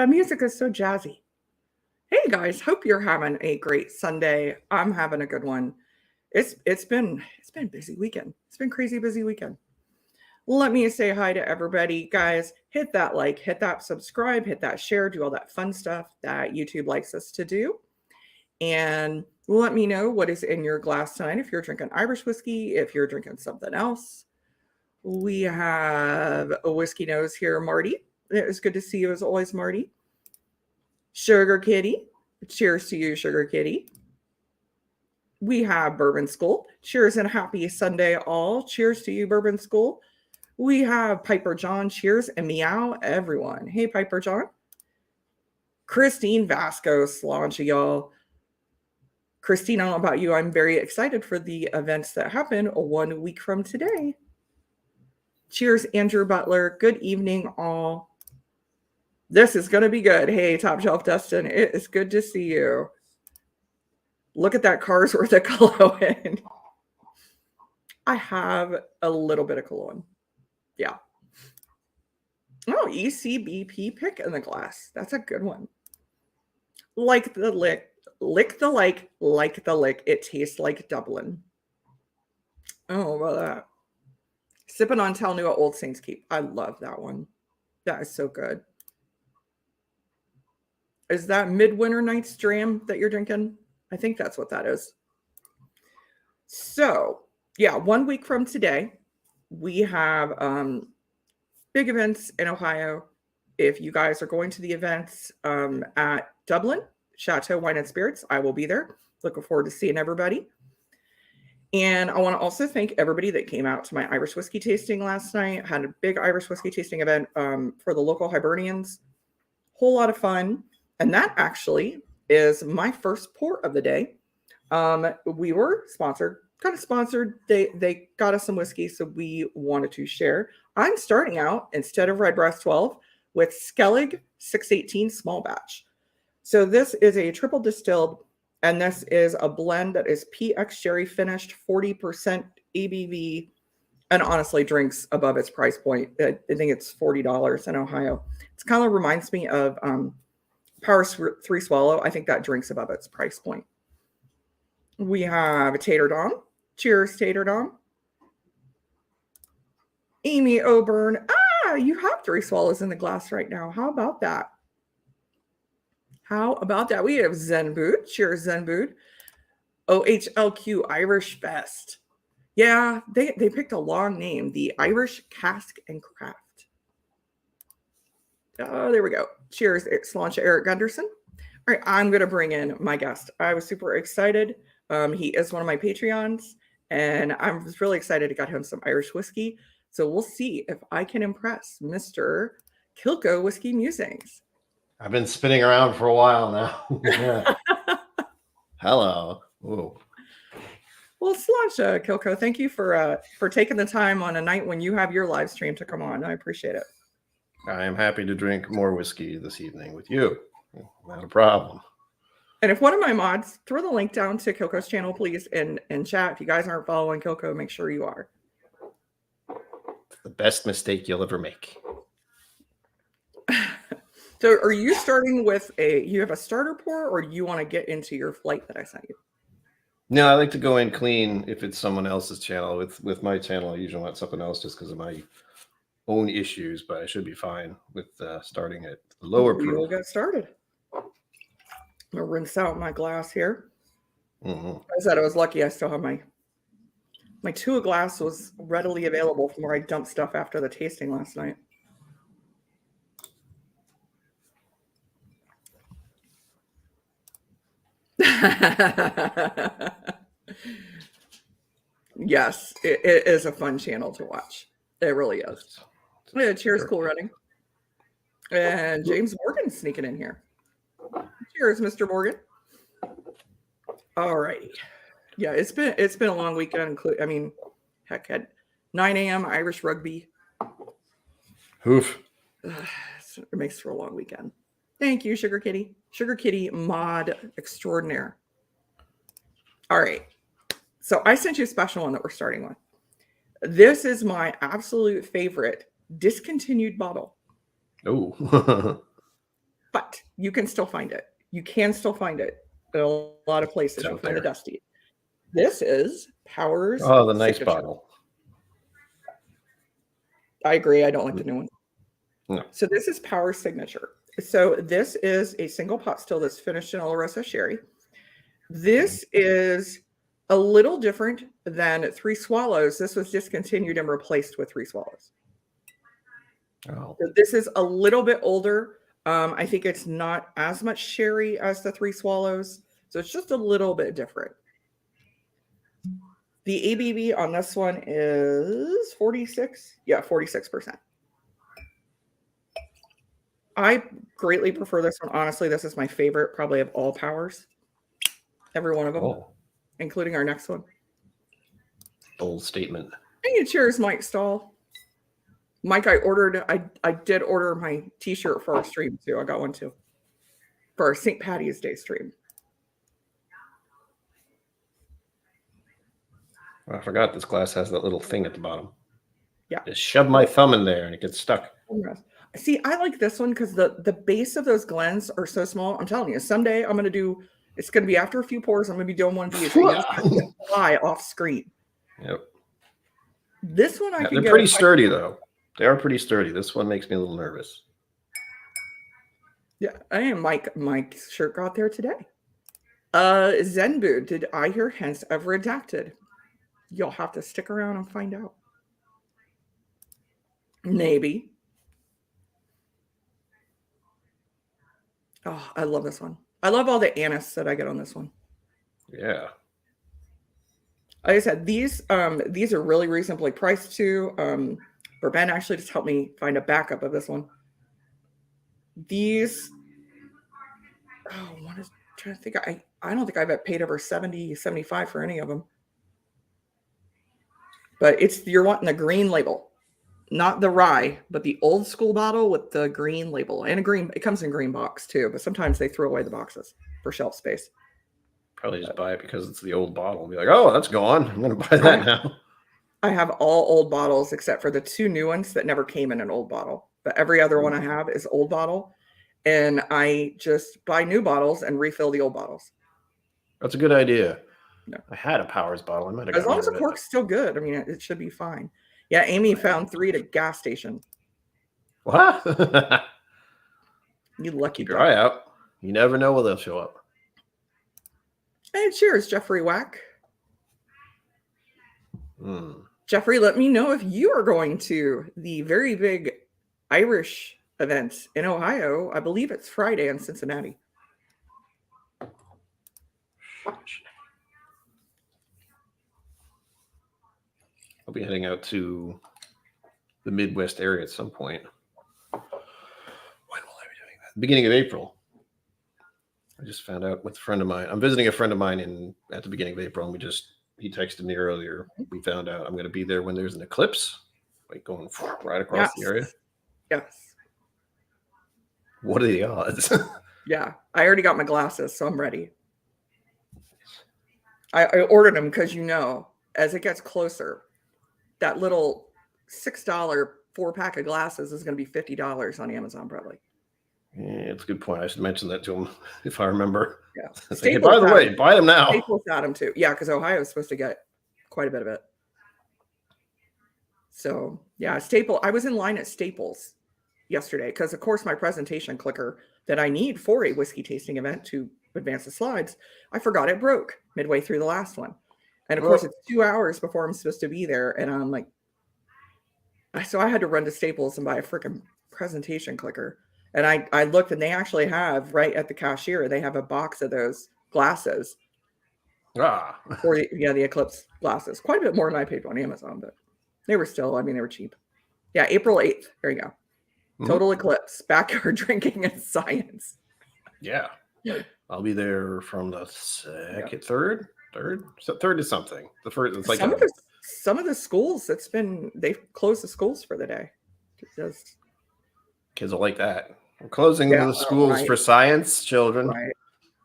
That music is so jazzy. Hey guys, hope you're having a great Sunday. I'm having a good one. It's been a busy weekend. It's been crazy busy weekend. Let me say hi to everybody. Guys, hit that like, hit that subscribe, hit that share, do all that fun stuff that YouTube likes us to do. And let me know what is in your glass tonight. If you're drinking Irish whiskey, if you're drinking something else. We have a whiskey nose here, Marty. It was good to see you as always, Marty. Sugar Kitty. Cheers to you, Sugar Kitty. We have Bourbon School. Cheers and happy Sunday, all. Cheers to you, Bourbon School. We have Piper John. Cheers and meow, everyone. Hey, Piper John. Christine Vasco, Slancha, y'all. Christine, I don't know about you. I'm very excited for the events that happen 1 week from today. Cheers, Andrew Butler. Good evening, all. This is going to be good. Hey, Top Shelf Dustin, it is good to see you. Look at that car's worth of cologne. I have a little bit of cologne. Yeah. Oh, ECBP pick in the glass. That's a good one. Like the lick the like the lick. It tastes like Dublin. Oh, about that. Sipping on Talnua Old Saints Keep. I love that one. That is so good. Is that Midwinter Night's Dram that you're drinking? I think that's what that is. So, yeah, 1 week from today, we have big events in Ohio. If you guys are going to the events at Dublin, Chateau Wine and Spirits, I will be there. Looking forward to seeing everybody. And I want to also thank everybody that came out to my Irish whiskey tasting last night. I had a big Irish whiskey tasting event for the local Hibernians. Whole lot of fun. And that actually is my first pour of the day. We were kind of sponsored. They got us some whiskey, so we wanted to share. I'm starting out, instead of Redbreast 12, with Skellig 618 small batch. So this is a triple distilled, and this is a blend that is PX Sherry finished, 40% ABV, and honestly drinks above its price point. I think it's $40 in Ohio. It kind of reminds me of Power 3 Swallow. I think that drinks above its price point. We have a Tater Dom. Cheers, Tater Dom. Amy Oburn. You have 3 swallows in the glass right now. How about that? How about that? We have Zen Boot. Cheers, Zen Boot. OHLQ Irish Fest. Yeah, they picked a long name. The Irish Cask and Craft. Oh, there we go. Cheers, Slancha Eric Gunderson. All right, I'm going to bring in my guest. I was super excited. He is one of my Patreons, and I was really excited to get him some Irish whiskey. So we'll see if I can impress Mr. KillCo Whiskey Musings. I've been spinning around for a while now. Hello. Ooh. Well, Slancha, KillCo, thank you for taking the time on a night when you have your live stream to come on. I appreciate it. I am happy to drink more whiskey this evening with you. Not a problem. And if one of my mods, throw the link down to KillCo's channel, please, in chat. If you guys aren't following KillCo, make sure you are. The best mistake you'll ever make. So are you starting with you have a starter pour, or do you want to get into your flight that I sent you? No, I like to go in clean if it's someone else's channel. With my channel, I usually want something else just because of my own issues, but I should be fine with starting at the lower proof. We'll get started. I'm gonna rinse out my glass here. Mm-hmm. I said I was lucky. I still have my Tua glass was readily available from where I dumped stuff after the tasting last night. Yes, it is a fun channel to watch. It really is. Yeah, cheers, Cool Running. And James Morgan sneaking in here. Cheers, Mr. Morgan. All righty. Yeah, it's been a long weekend. I mean, heck, at 9 a.m. Irish rugby. Hoof. It makes for a long weekend. Thank you, Sugar Kitty. Sugar Kitty mod extraordinaire. All right. So I sent you a special one that we're starting with. This is my absolute favorite discontinued bottle. Oh. but you can still find it. You can still find it in a lot of places. It's You'll out find the there. Dusty. This is Power's Oh, the nice signature. bottle. I agree. I don't like the new one. No. So this is Power's signature. So this is a single pot still that's finished in Oloroso sherry. This is a little different than Three Swallows. This was discontinued and replaced with Three Swallows. Oh. So this is a little bit older. I think it's not as much sherry as the Three Swallows. So it's just a little bit different. The ABV on this one is 46. Yeah, 46%. I greatly prefer this one. Honestly, this is my favorite probably of all Powers. Every one of them, including our next one. Bold statement. Hey, cheers, Mike Stahl. Mike, I did order my t-shirt for our stream too. I got one too. For our St. Patty's Day stream. I forgot this glass has that little thing at the bottom. Yeah. Just shove my thumb in there and it gets stuck. See, I like this one because the base of those Glens are so small. I'm telling you, someday I'm going to do, it's going to be after a few pours. I'm going to be doing one of these. You're just going to fly off screen. Yep. This one I can they're get. pretty sturdy though. They are pretty sturdy. This one makes me a little nervous. Yeah, I am. Mike's shirt got there today. Zenbu, did I hear hints of redacted? You'll have to stick around and find out. Maybe. Oh, I love this one. I love all the anise that I get on this one. Yeah. Like I said, these are really reasonably priced too. Ben actually just helped me find a backup of this one. These, I'm trying to think. I don't think I've paid over 70, 75 for any of them. But you're wanting the green label, not the rye, but the old school bottle with the green label and it comes in green box too. But sometimes they throw away the boxes for shelf space. Probably just buy it because it's the old bottle. Be like, oh, that's gone. I'm going to buy that now. I have all old bottles except for the 2 new ones that never came in an old bottle. But every other one I have is old bottle. And I just buy new bottles and refill the old bottles. That's a good idea. No. I had a Powers bottle. I might have as long as the cork's still good. I mean, it should be fine. Yeah, Amy found 3 at a gas station. What? You lucky Keep your eye out. You never know when they'll show up. Hey, cheers, Jeffrey Wack. Mm. Jeffrey, let me know if you are going to the very big Irish event in Ohio. I believe it's Friday in Cincinnati. I'll be heading out to the Midwest area at some point. When will I be doing that? Beginning of April. I just found out with a friend of mine. I'm visiting a friend of mine at the beginning of April, and he texted me earlier. We found out I'm going to be there when there's an eclipse, like going right across the area. Yes. What are the odds? Yeah, I already got my glasses, so I'm ready. I ordered them because, as it gets closer, that little $6 4-pack of glasses is going to be $50 on Amazon probably. Yeah, it's a good point. I should mention that to him if I remember. Yeah. Like, hey, by the way, buy them now. Staples got them too. Yeah, because Ohio is supposed to get quite a bit of it. So yeah, I was in line at Staples yesterday because, of course, my presentation clicker that I need for a whiskey tasting event to advance the slides, I forgot it broke midway through the last one. And of course, it's 2 hours before I'm supposed to be there. And I'm like, so I had to run to Staples and buy a freaking presentation clicker. And I looked, and they actually have right at the cashier, they have a box of those glasses. For the Eclipse glasses. Quite a bit more than I paid on Amazon, but they were they were cheap. Yeah, April 8th. There you go. Mm-hmm. Total Eclipse, backyard drinking and science. Yeah. I'll be there from the third. So third is something. The first, it's like some of the schools. They've closed the schools for the day. Kids will like that. We're closing the schools for science, children. Right.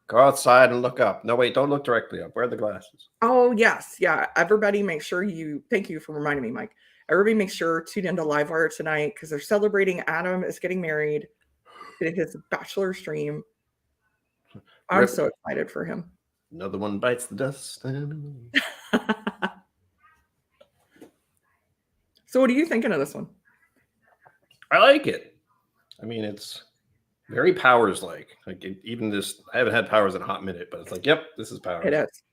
Go outside and look up. No, wait, don't look directly up. Wear the glasses. Oh, yes. Yeah. Everybody make sure thank you for reminding me, Mike. Everybody make sure tune into Livewire tonight because they're celebrating Adam is getting married. his bachelor stream. I'm Rip. so excited for him. Another one bites the dust. So what are you thinking of this one? I like it. I mean, it's very Powers like. Even this, I haven't had Powers in a hot minute, but it's like, yep, this is Powers. It is.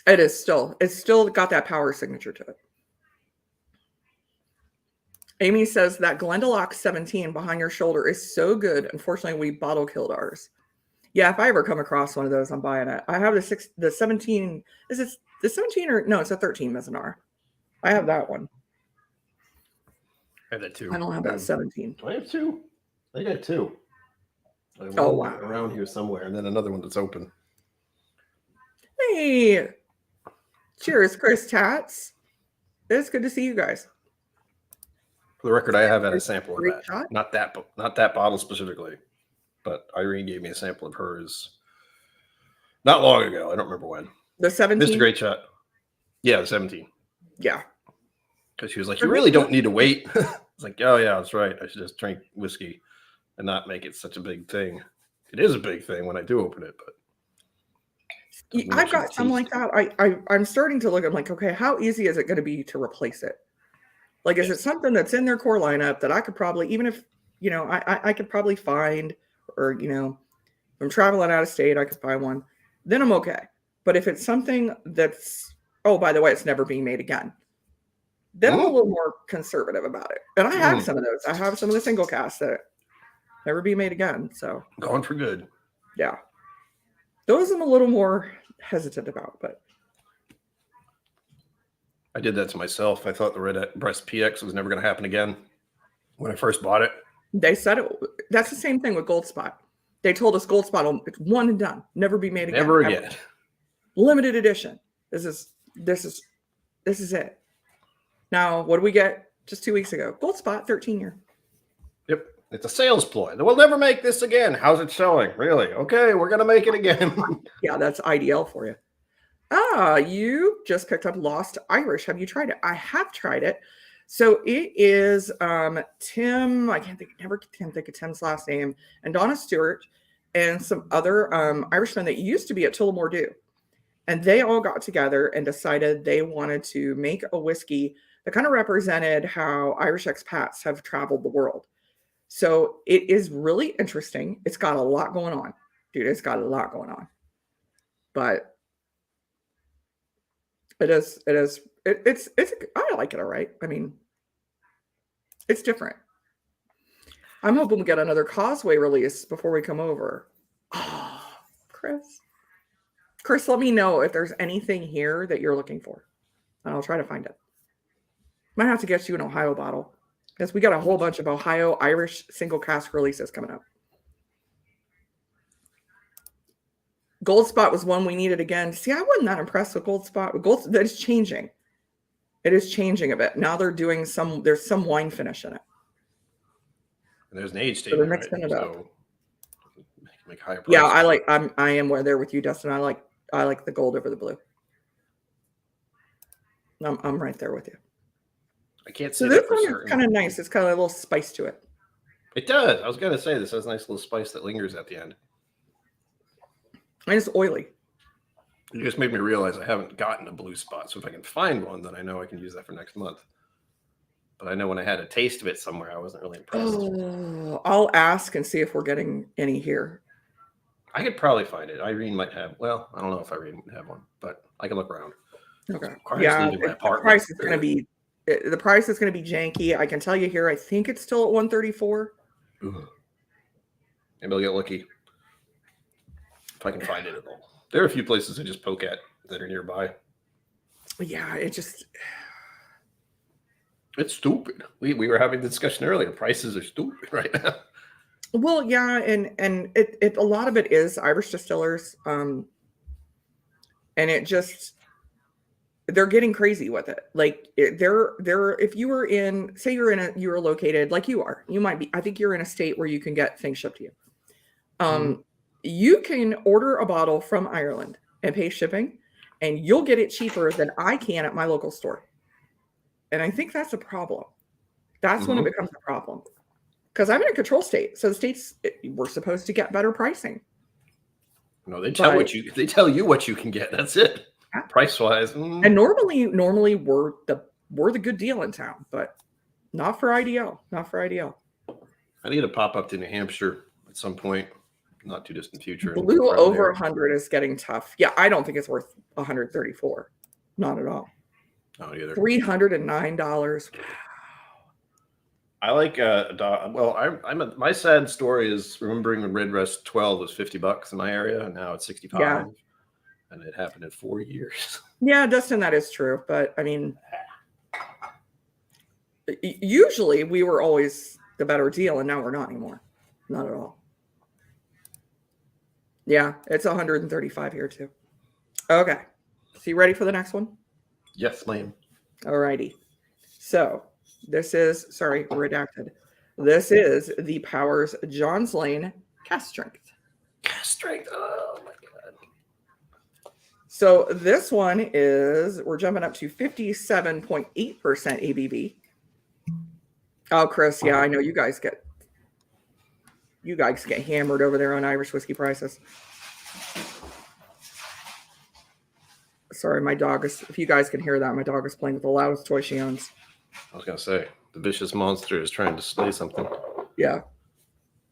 It is still. It's still got that power signature to it. Amy says that Glendalough 17 behind your shoulder is so good. Unfortunately, we bottle killed ours. Yeah, if I ever come across one of those, I'm buying it. I have the 17. Is it the 17 or no? It's a 13 Mizranar. I have that one. I have that too. I don't have that 17. Do I have two? I got two. Oh, wow. Around here somewhere, and then another one that's open. Hey, cheers, Chris Tats. It's good to see you guys. For the record, I have had a sample of Great that. shot. Not that bottle specifically, but Irene gave me a sample of hers not long ago. I don't remember when. The 17. Mr. Great Shot. Yeah, the 17. Yeah. Because she was like, you really don't need to wait. It's like, oh yeah, that's right. I should just drink whiskey and not make it such a big thing. It is a big thing when I do open it, but I've got some like that. I'm starting to look at like, okay, how easy is it going to be to replace it? Like, is it something that's in their core lineup that I could probably, even if, I could probably find, or, if I'm traveling out of state, I could buy one, then I'm okay. But if it's something that's, oh, by the way, it's never being made again, then I'm a little more conservative about it. And I have some of those. I have some of the single casts that never be made again. So gone for good. Yeah. Those I'm a little more hesitant about, but I did that to myself. I thought the Red Breast PX was never going to happen again when I first bought it. They said it. That's the same thing with Gold Spot. They told us Gold Spot, it's one and done, never be made again. Never again. Ever. Limited edition. This is it. Now, what did we get just 2 weeks ago? Gold Spot, 13-year. Yep. It's a sales ploy. We'll never make this again. How's it selling? Really? Okay, we're going to make it again. Yeah, that's IDL for you. You just picked up Lost Irish. Have you tried it? I have tried it. So it is Tim, I can't think of Tim's last name, and Donna Stewart, and some other Irishmen that used to be at Tullamore Dew. And they all got together and decided they wanted to make a whiskey that kind of represented how Irish expats have traveled the world. So it is really interesting. It's got a lot going on. Dude, it's got a lot going on. But it's I like it all right. I mean, it's different. I'm hoping we get another Causeway release before we come over. Oh, Chris, let me know if there's anything here that you're looking for, and I'll try to find it. Might have to get you an Ohio bottle, because we got a whole bunch of Ohio Irish single cask releases coming up. Gold Spot was one we needed again. See, I wasn't that impressed with Gold Spot. That is changing. It is changing a bit. Now they're doing there's some wine finish in it. And there's an age statement, so they're mixing it up. So make higher prices. Yeah, I am there with you, Dustin. I like the gold over the blue. I'm right there with you. I can't say so this that for one certain. Is kind of nice. It's got a little spice to it. It does. I was going to say this has a nice little spice that lingers at the end. And it's oily. You just made me realize I haven't gotten a blue spot. So if I can find one, then I know I can use that for next month. But I know when I had a taste of it somewhere, I wasn't really impressed. Oh, I'll ask and see if we're getting any here. I could probably find it. Irene might have. Well, I don't know if Irene would have one, but I can look around. Okay. Yeah, the price is going to be janky. I can tell you here. I think it's still at 134. Maybe I'll get lucky if I can find it at all. There are a few places I just poke at that are nearby. Yeah, it's stupid. We were having the discussion earlier. Prices are stupid right now. Well, yeah, and it a lot of it is Irish distillers, and it just they're getting crazy with it. Like they're if you were in, say you were located like you are, you might be. I think you're in a state where you can get things shipped to you. You can order a bottle from Ireland and pay shipping, and you'll get it cheaper than I can at my local store. And I think that's a problem. That's when it becomes a problem. because I'm in a control state. So the states, we're supposed to get better pricing. No, they tell you what you can get. That's it. Yeah. Price wise. And normally we're the good deal in town, but not for IDL. Not for IDL. I need to pop up to New Hampshire at some point, not too distant future. Blue over 100 is getting tough. Yeah, I don't think it's worth 134. Not at all. Not either. $309. I like my sad story is remembering when Red Rest 12 was $50 in my area, and now it's 65. Yeah. And it happened in 4 years. Yeah, Dustin, that is true. But I mean, usually we were always the better deal, and now we're not anymore. Not at all. Yeah, it's 135 here too. Okay. So you ready for the next one? Yes, ma'am. All righty. So this is, redacted. This is the Powers Johns Lane cast strength. Cast strength. Oh my God. So this one is, we're jumping up to 57.8% ABV. Oh, Chris, yeah, I know you guys get hammered over there on Irish whiskey prices. Sorry, my dog is, if you guys can hear that, my dog is playing with the loudest toy she owns. I was going to say, the vicious monster is trying to slay something. Yeah.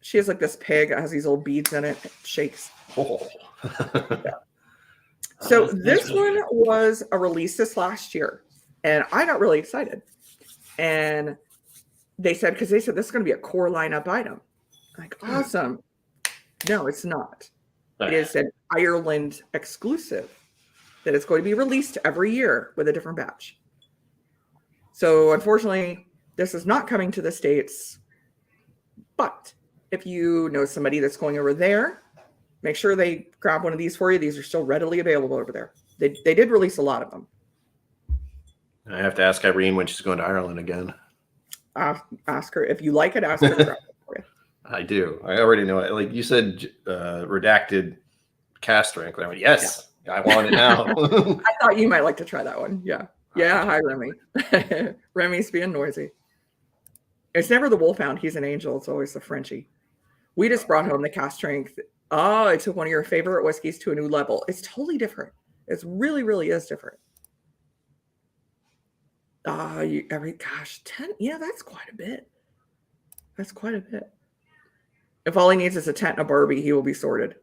She has like this pig that has these little beads in it. It shakes. Oh. Yeah. So this one was a release this last year, and I got really excited. And they said this is going to be a core lineup item. Like, awesome. No, it's not. It is an Ireland exclusive that is going to be released every year with a different batch. So unfortunately, this is not coming to the States. But if you know somebody that's going over there, make sure they grab one of these for you. These are still readily available over there. They did release a lot of them. I have to ask Irene when she's going to Ireland again. Ask her. If you like it, ask her to grab it for you. I do. I already know it. Like you said, redacted cast strength. I went, yes, yeah. I want it now. I thought you might like to try that one. Yeah. Yeah. Hi, Remy. Remy's being noisy. It's never the Wolfhound. He's an angel. It's always the Frenchie. We just brought home the cast strength. Oh, it took one of your favorite whiskeys to a new level. It's totally different. It's really, really is different. 10. Yeah, that's quite a bit. That's quite a bit. If all he needs is a tent and a Barbie, he will be sorted.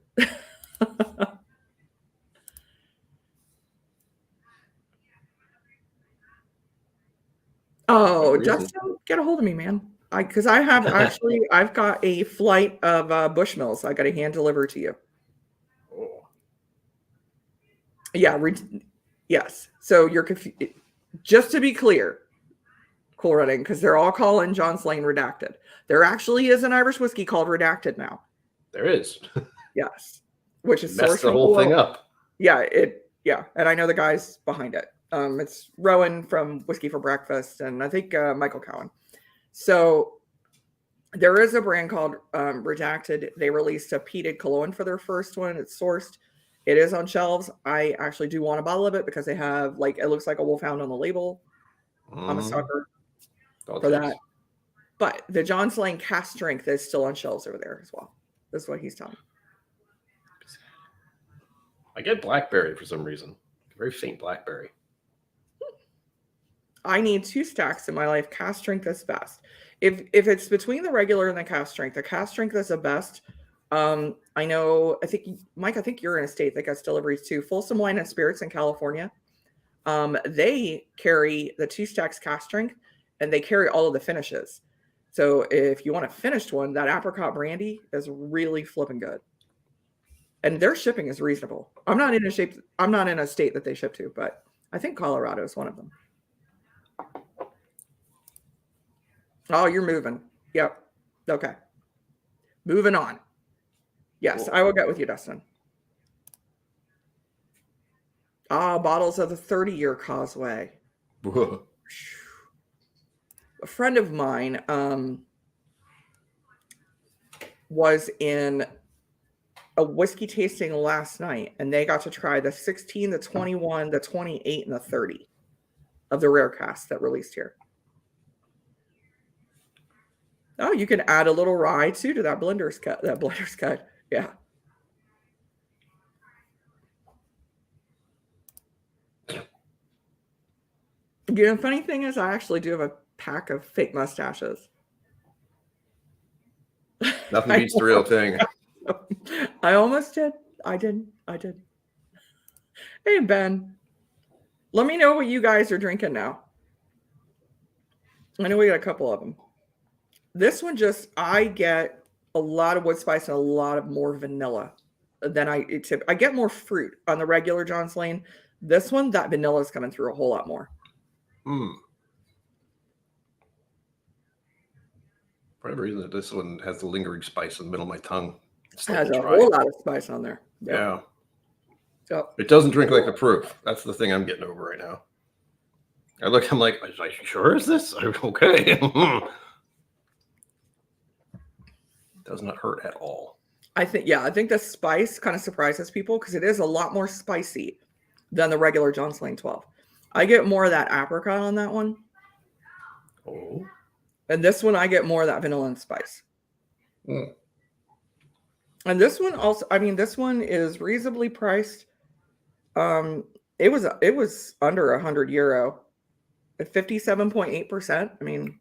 Oh, Justin, get a hold of me, man. Because I've got a flight of Bushmills I got to hand deliver to you. Oh. Yeah, yes. So you're confused. Just to be clear, Cool Running, because they're all calling Johns Lane Redacted. There actually is an Irish whiskey called Redacted now. There is. Yes, which is messed the whole thing up. Yeah, and I know the guys behind it. It's Rowan from Whiskey for Breakfast, and I think Michael Cowan. So there is a brand called Redacted. They released a peated cologne for their first one. It's sourced. It is on shelves. I actually do want a bottle of it because they have it looks like a Wolfhound on the label. I'm a sucker for that. But the Johns Lane cast strength is still on shelves over there as well. That's what he's telling me. I get blackberry for some reason. Very faint blackberry. I need 2 stacks in my life. Cast strength is best. If it's between the regular and the cast strength is the best. I think Mike, I think you're in a state that gets deliveries too. Folsom Wine and Spirits in California. They carry the 2 stacks cast strength, and they carry all of the finishes. So if you want a finished one, that apricot brandy is really flipping good. And their shipping is reasonable. I'm not in a state that they ship to, but I think Colorado is one of them. Oh, you're moving. Yep. Okay. Moving on. Yes, I will get with you, Dustin. Bottles of the 30-year Causeway. Whoa. A friend of mine was in a whiskey tasting last night, and they got to try the 16, the 21, the 28, and the 30 of the rare cast that released here. Oh, you can add a little rye too to that blender's cut. Yeah. You know, the funny thing is, I actually do have a pack of fake mustaches. Nothing beats the real thing. I almost did. I did. Hey, Ben, let me know what you guys are drinking now. I know we got a couple of them. This one I get a lot of wood spice and a lot of more vanilla than I get more fruit on the regular John's Lane. This one, that vanilla is coming through a whole lot more. For whatever reason, this one has the lingering spice in the middle of my tongue. It has a whole lot of spice on there. Yep. Yeah. Yep. It doesn't drink like the proof. That's the thing I'm getting over right now. I'm like, are you sure is this? Okay. Does not hurt at all. I think the spice kind of surprises people because it is a lot more spicy than the regular John's Lane 12. I get more of that apricot on that one. Oh. And this one, I get more of that vanilla and spice. Mm. And this one also, I mean, this one is reasonably priced. It was under €100 at 57.8%. I mean,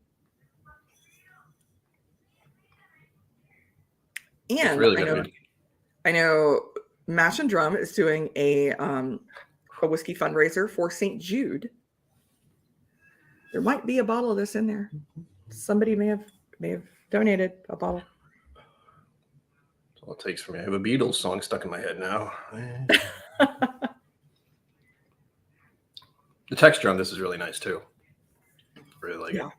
and really I know Mash and Drum is doing a whiskey fundraiser for St. Jude. There might be a bottle of this in there. Somebody may have donated a bottle. That's all it takes for me. I have a Beatles song stuck in my head now. The texture on this is really nice too. Really like it. I'm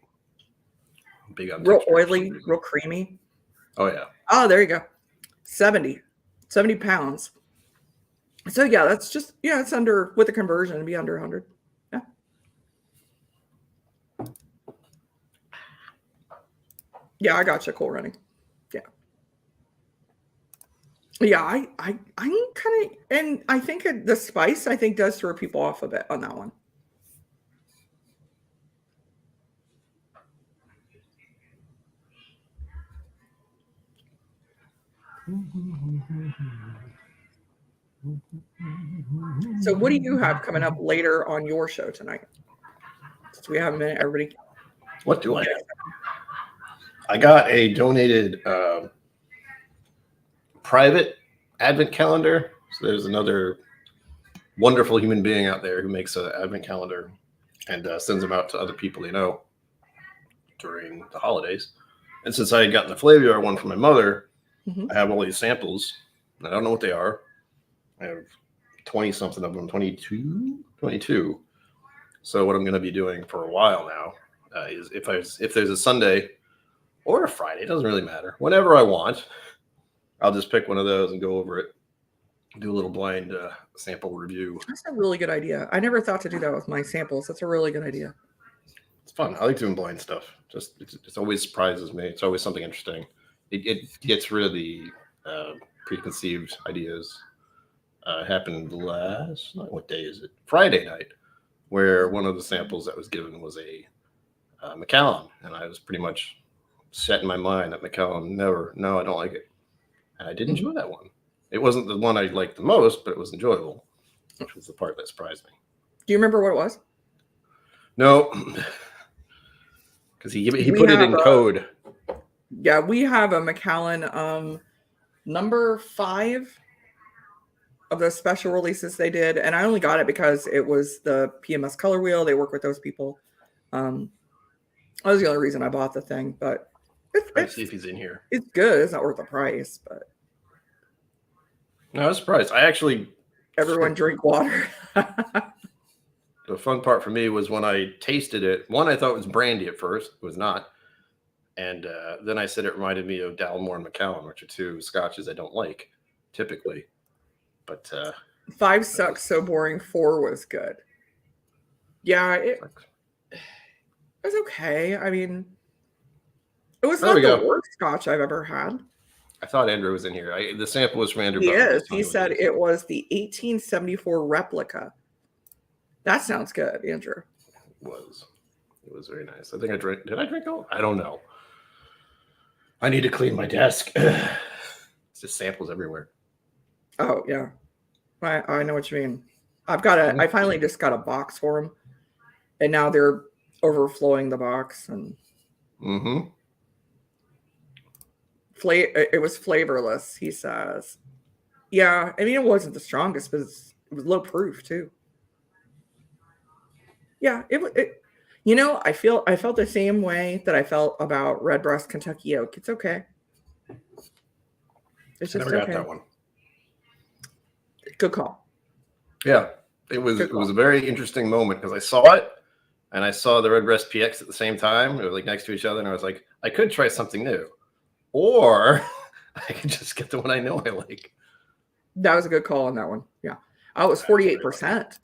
big on real oily, real creamy. Oh yeah. Oh, there you go. 70 pounds. So yeah, that's just it's under with the conversion, it'd be under 100. Yeah. Yeah, I got you. Cool running. Yeah. Yeah, I'm kind of, and I think the spice does throw people off a bit on that one. So what do you have coming up later on your show tonight? Since we have a minute, everybody. What do I have? I got a donated private advent calendar. So there's another wonderful human being out there who makes an advent calendar and sends them out to other people they know during the holidays. And since I had gotten the Flaviar one from my mother, I have all these samples. I don't know what they are. I have 20-something of them, 22. So what I'm going to be doing for a while now is if there's a Sunday or a Friday, it doesn't really matter. Whenever I want, I'll just pick one of those and go over it, do a little blind sample review. That's a really good idea. I never thought to do that with my samples. That's a really good idea. It's fun. I like doing blind stuff. Just it always surprises me. It's always something interesting. It gets rid of the preconceived ideas. Happened last night. What day is it? Friday night, where one of the samples that was given was a Macallan, and I was pretty much set in my mind that Macallan no, I don't like it, and I did enjoy that one. It wasn't the one I liked the most, but it was enjoyable, which was the part that surprised me. Do you remember what it was? No, because he put it in code. Yeah, we have a Macallan number 5 of those special releases they did, and I only got it because it was the PMS color wheel. They work with those people. That was the only reason I bought the thing, but Let's see if he's in here. It's good. It's not worth the price, but no, I was surprised. Everyone drink water. The fun part for me was when I tasted it. One, I thought it was brandy at first. It was not. And then I said it reminded me of Dalmore and Macallan, which are two scotches I don't like typically. But 5 sucks, so boring. 4 was good. Yeah, it was okay. I mean, it was not the worst scotch I've ever had. I thought Andrew was in here. The sample was from Andrew. He is. He said it was the 1874 replica. That sounds good, Andrew. It was very nice. I think I drank. Did I drink all? I don't know. I need to clean my desk. It's just samples everywhere. Oh yeah, I know what you mean. I finally just got a box for them, and now they're overflowing the box and it was flavorless. He says, yeah. I mean, it wasn't the strongest, but it was low proof too. Yeah, you know, I felt the same way that I felt about Redbreast Kentucky Oak. It's okay. It's I just never got okay. that one. Good call. Yeah, it was a very interesting moment because I saw it and I saw the Redbreast PX at the same time. They were like next to each other, and I was like, I could try something new, or I could just get the one I know I like. That was a good call on that one. Yeah. Oh, it was 48%.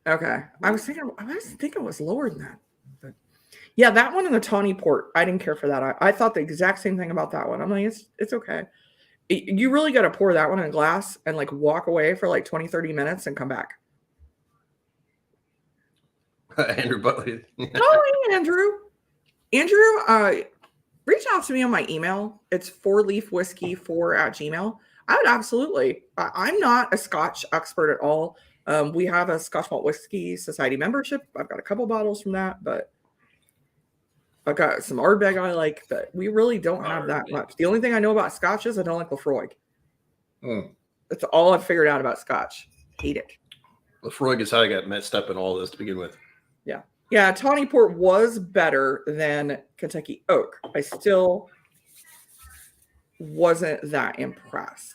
Okay. I was thinking it was lower than that. But yeah, that one in the Tawny Port, I didn't care for that. I thought the exact same thing about that one. I'm like, it's okay. You really got to pour that one in a glass and like walk away for like 20, 30 minutes and come back. Andrew Butley. Oh, hey, Andrew. Andrew, reach out to me on my email. It's 4leafwhiskey4@gmail. I would absolutely. I'm not a Scotch expert at all. We have a Scotch Malt Whiskey Society membership. I've got a couple bottles from that, but I've got some Ardbeg I like, but we really don't have that much. The only thing I know about Scotch is I don't like Lefroy. That's all I've figured out about Scotch. Hate it. Lefroy is how I got messed up in all this to begin with. Yeah. Yeah, Tawny Port was better than Kentucky Oak. I still wasn't that impressed.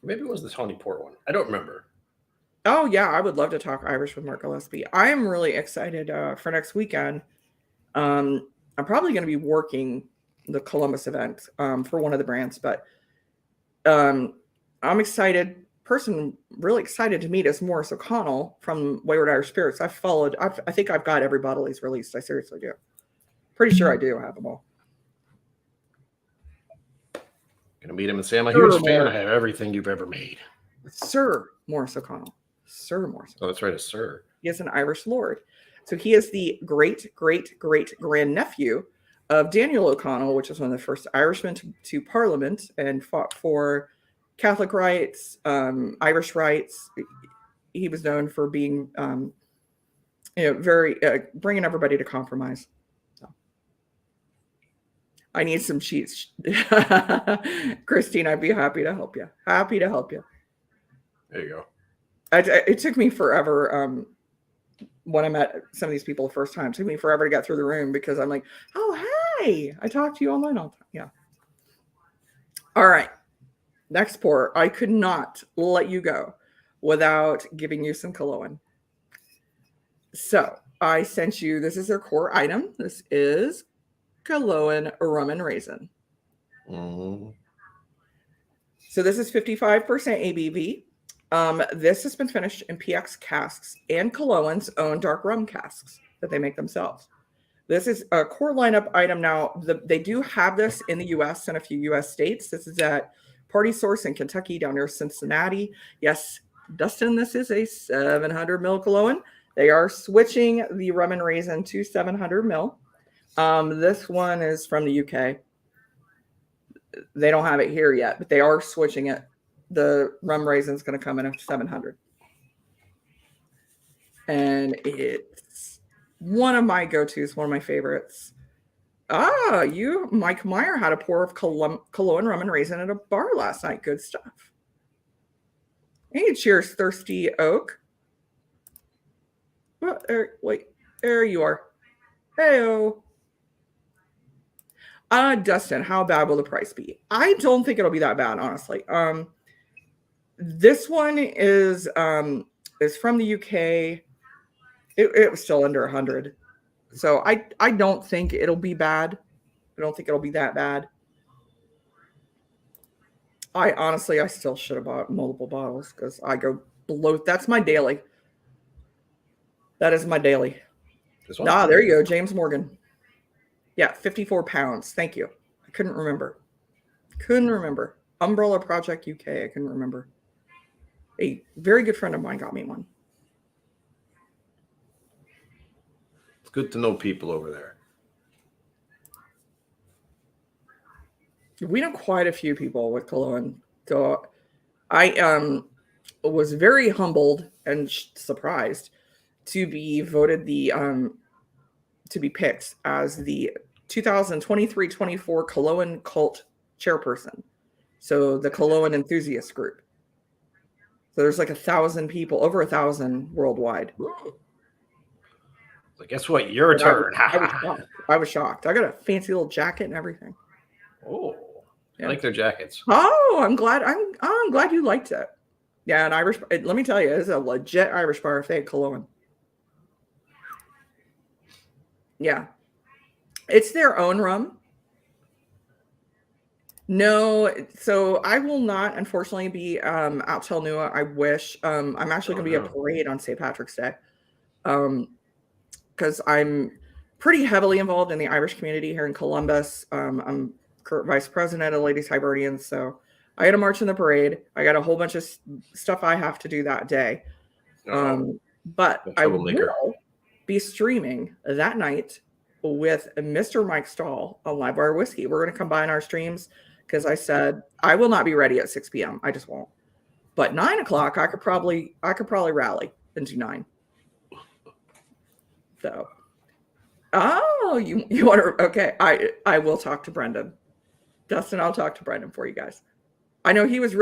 Maybe it was the Tawny Port one. I don't remember. Oh, yeah. I would love to talk Irish with Mark Gillespie. I'm really excited for next weekend. I'm probably going to be working the Columbus event for one of the brands, but I'm excited. Person really excited to meet is Morris O'Connell from Wayward Irish Spirits. I think I've got every bottle he's released. I seriously do. Pretty sure I do have them all. Gonna meet him and say, I'm a huge fan. I have everything you've ever made. Sir Morris O'Connell. Sir Morris. Oh, that's right, a sir. He is an Irish lord. So he is the great, great, great grandnephew of Daniel O'Connell, which is one of the first Irishmen to Parliament and fought for Catholic rights, Irish rights. He was known for being, very bringing everybody to compromise. So. I need some cheats, Christine. I'd be happy to help you. Happy to help you. There you go. It took me forever. When I met some of these people the first time, it took me forever to get through the room because I'm like, oh, hey, I talked to you online all the time. Yeah. All right. Next pour. I could not let you go without giving you some Killowen. So I sent you, this is their core item. This is Killowen Rum and Raisin. Mm-hmm. So this is 55% ABV. This has been finished in PX casks and Killowen's own dark rum casks that they make themselves. This is a core lineup item now. They do have this in the U.S. and a few U.S. states. This is at Party Source in Kentucky down near Cincinnati. Yes, Dustin, this is a 700 mil Killowen. They are switching the rum and raisin to 700 mil. This one is from the U.K. They don't have it here yet, but they are switching it. The rum raisin is going to come in at 700. And it's one of my go-tos, one of my favorites. Mike Meyer had a pour of Killowen rum and raisin at a bar last night. Good stuff. Hey, cheers, Thirsty Oak. Well, there you are. Hey-o. Dustin, how bad will the price be? I don't think it'll be that bad, honestly. This one is from the UK. It was still under 100. So I don't think it'll be bad. I don't think it'll be that bad. I still should have bought multiple bottles because I go below. That's my daily. That is my daily. There you go. James Morgan. Yeah, 54 pounds. Thank you. I couldn't remember. Umbrella Project UK. I couldn't remember. A very good friend of mine got me one. It's good to know people over there. We know quite a few people with cologne. So I was very humbled and surprised to be voted to be picked as the 2023-24 Cologne Cult chairperson. So the Cologne enthusiast group. So there's like 1,000 people, over 1,000 worldwide. So guess what? Your And turn. I was shocked. I was shocked. I got a fancy little jacket and everything. Oh, Yeah. I like their jackets. Oh, I'm glad. I'm glad you liked it. Yeah, an Irish. Let me tell you, it's a legit Irish bar if they had cologne. Yeah, it's their own rum. No, so I will not, unfortunately, be out till Nua. I wish. I'm actually going to be a parade on St. Patrick's Day, because I'm pretty heavily involved in the Irish community here in Columbus. I'm vice president of Ladies Hibernians, so I got to march in the parade. I got a whole bunch of stuff I have to do that day. But I will be streaming that night with Mr. Mike Stahl on Live Bar Whiskey. We're going to combine our streams because I said I will not be ready at 6 p.m. I just won't. But 9 o'clock, I could probably rally into 9. So, oh, you want to? Okay, I will talk to Brendan. Dustin, I'll talk to Brendan for you guys. I know he was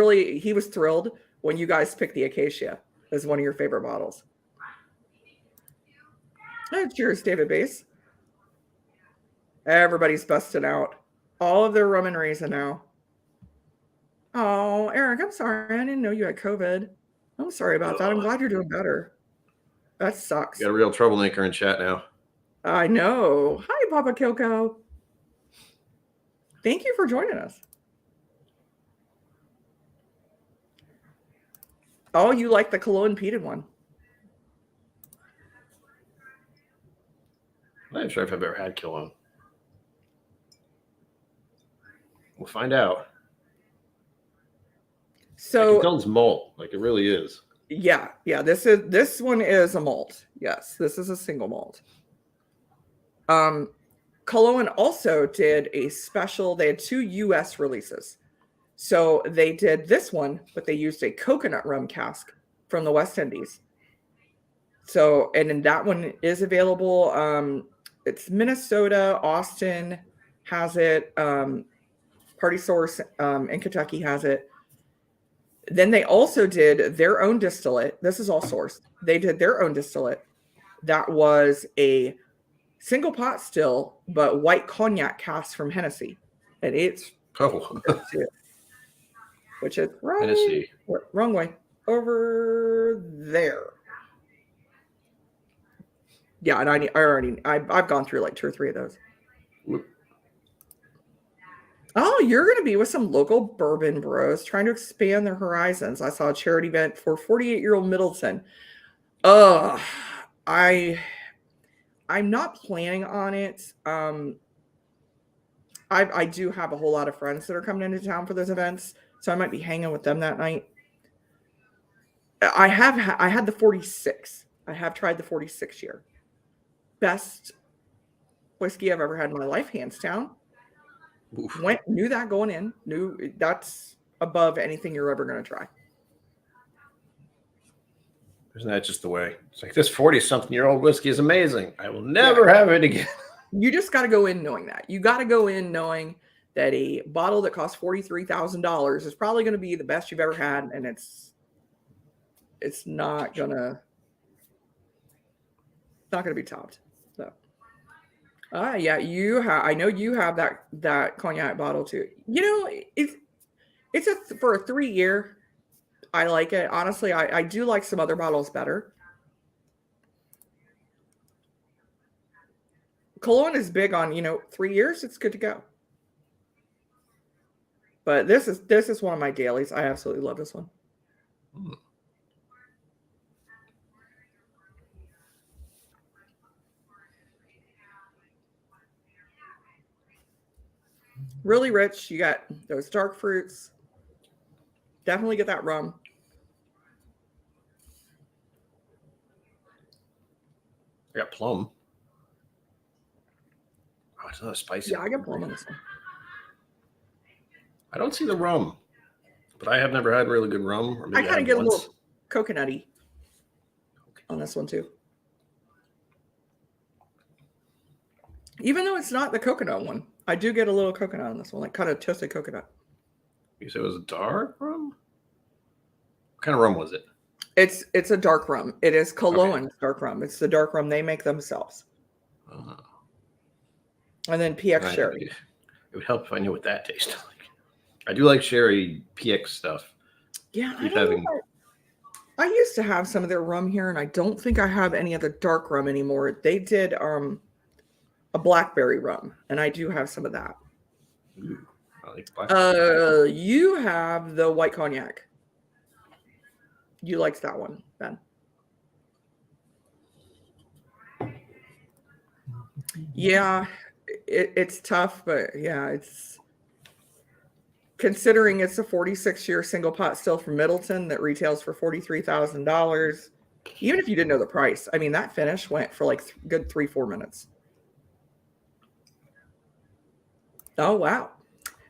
thrilled when you guys picked the Acacia as one of your favorite bottles. Oh, cheers, David Bass. Everybody's busting out all of their rum and raisin now. Oh, Eric, I'm sorry. I didn't know you had COVID. I'm sorry about that. I'm glad you're doing better. That sucks. You got a real troublemaker in chat now. I know. Hi, Papa KillCo. Thank you for joining us. Oh, you like the Cologne peated one? I'm not sure if I've ever had Cologne. We'll find out. So it sounds malt, like it really is. Yeah. This one is a malt. Yes, this is a single malt. Cologne also did a special. They had 2 U.S. releases. So they did this one, but they used a coconut rum cask from the West Indies. So, and then that one is available. It's Minnesota, Austin has it. Party Source in Kentucky has it. Then they also did their own distillate. This is all sourced. They did their own distillate. That was a single pot still, but white cognac cask from Hennessy. And it's which is wrong way over there. Yeah, and I've gone through like 2 or 3 of those. Oh, you're going to be with some local bourbon bros trying to expand their horizons. I saw a charity event for 48-year-old Middleton. I'm not planning on it. I do have a whole lot of friends that are coming into town for those events, so I might be hanging with them that night. I had the 46. I have tried the 46 year. Best whiskey I've ever had in my life, hands down. Knew that going in. Knew that's above anything you're ever going to try. Isn't that just the way? It's like, this 40-something-year-old whiskey is amazing. I will never have it again. You just got to go in knowing that. You got to go in knowing that a bottle that costs $43,000 is probably going to be the best you've ever had, and it's not gonna be topped. So, yeah, I know you have that cognac bottle too. You know, it's for a 3-year. I like it. Honestly, I do like some other bottles better. Cologne is big on, 3 years, it's good to go. But this is one of my dailies. I absolutely love this one. Really rich. You got those dark fruits. Definitely get that rum. I got plum. Oh, it's not spicy. Yeah, I got plum on this one. I don't see the rum, but I have never had really good rum. Or I maybe kind of have get a once. little coconutty on this one too. Even though it's not the coconut one, I do get a little coconut on this one, like kind of toasted coconut. You said it was dark rum? What kind of rum was it? It's a dark rum. It is Cologne dark rum. It's the dark rum they make themselves. And then PX sherry. It would help if I knew what that tasted like. I do like sherry PX stuff. Yeah, I don't know. I used to have some of their rum here, and I don't think I have any of the dark rum anymore. They did a blackberry rum, and I do have some of that. Ooh, I like blackberry. You have the white cognac. You liked that one, Ben. Yeah, it's tough, but yeah, it's considering it's a 46-year single pot still from Middleton that retails for $43,000. Even if you didn't know the price, I mean, that finish went for like good 3-4 minutes. Oh, wow.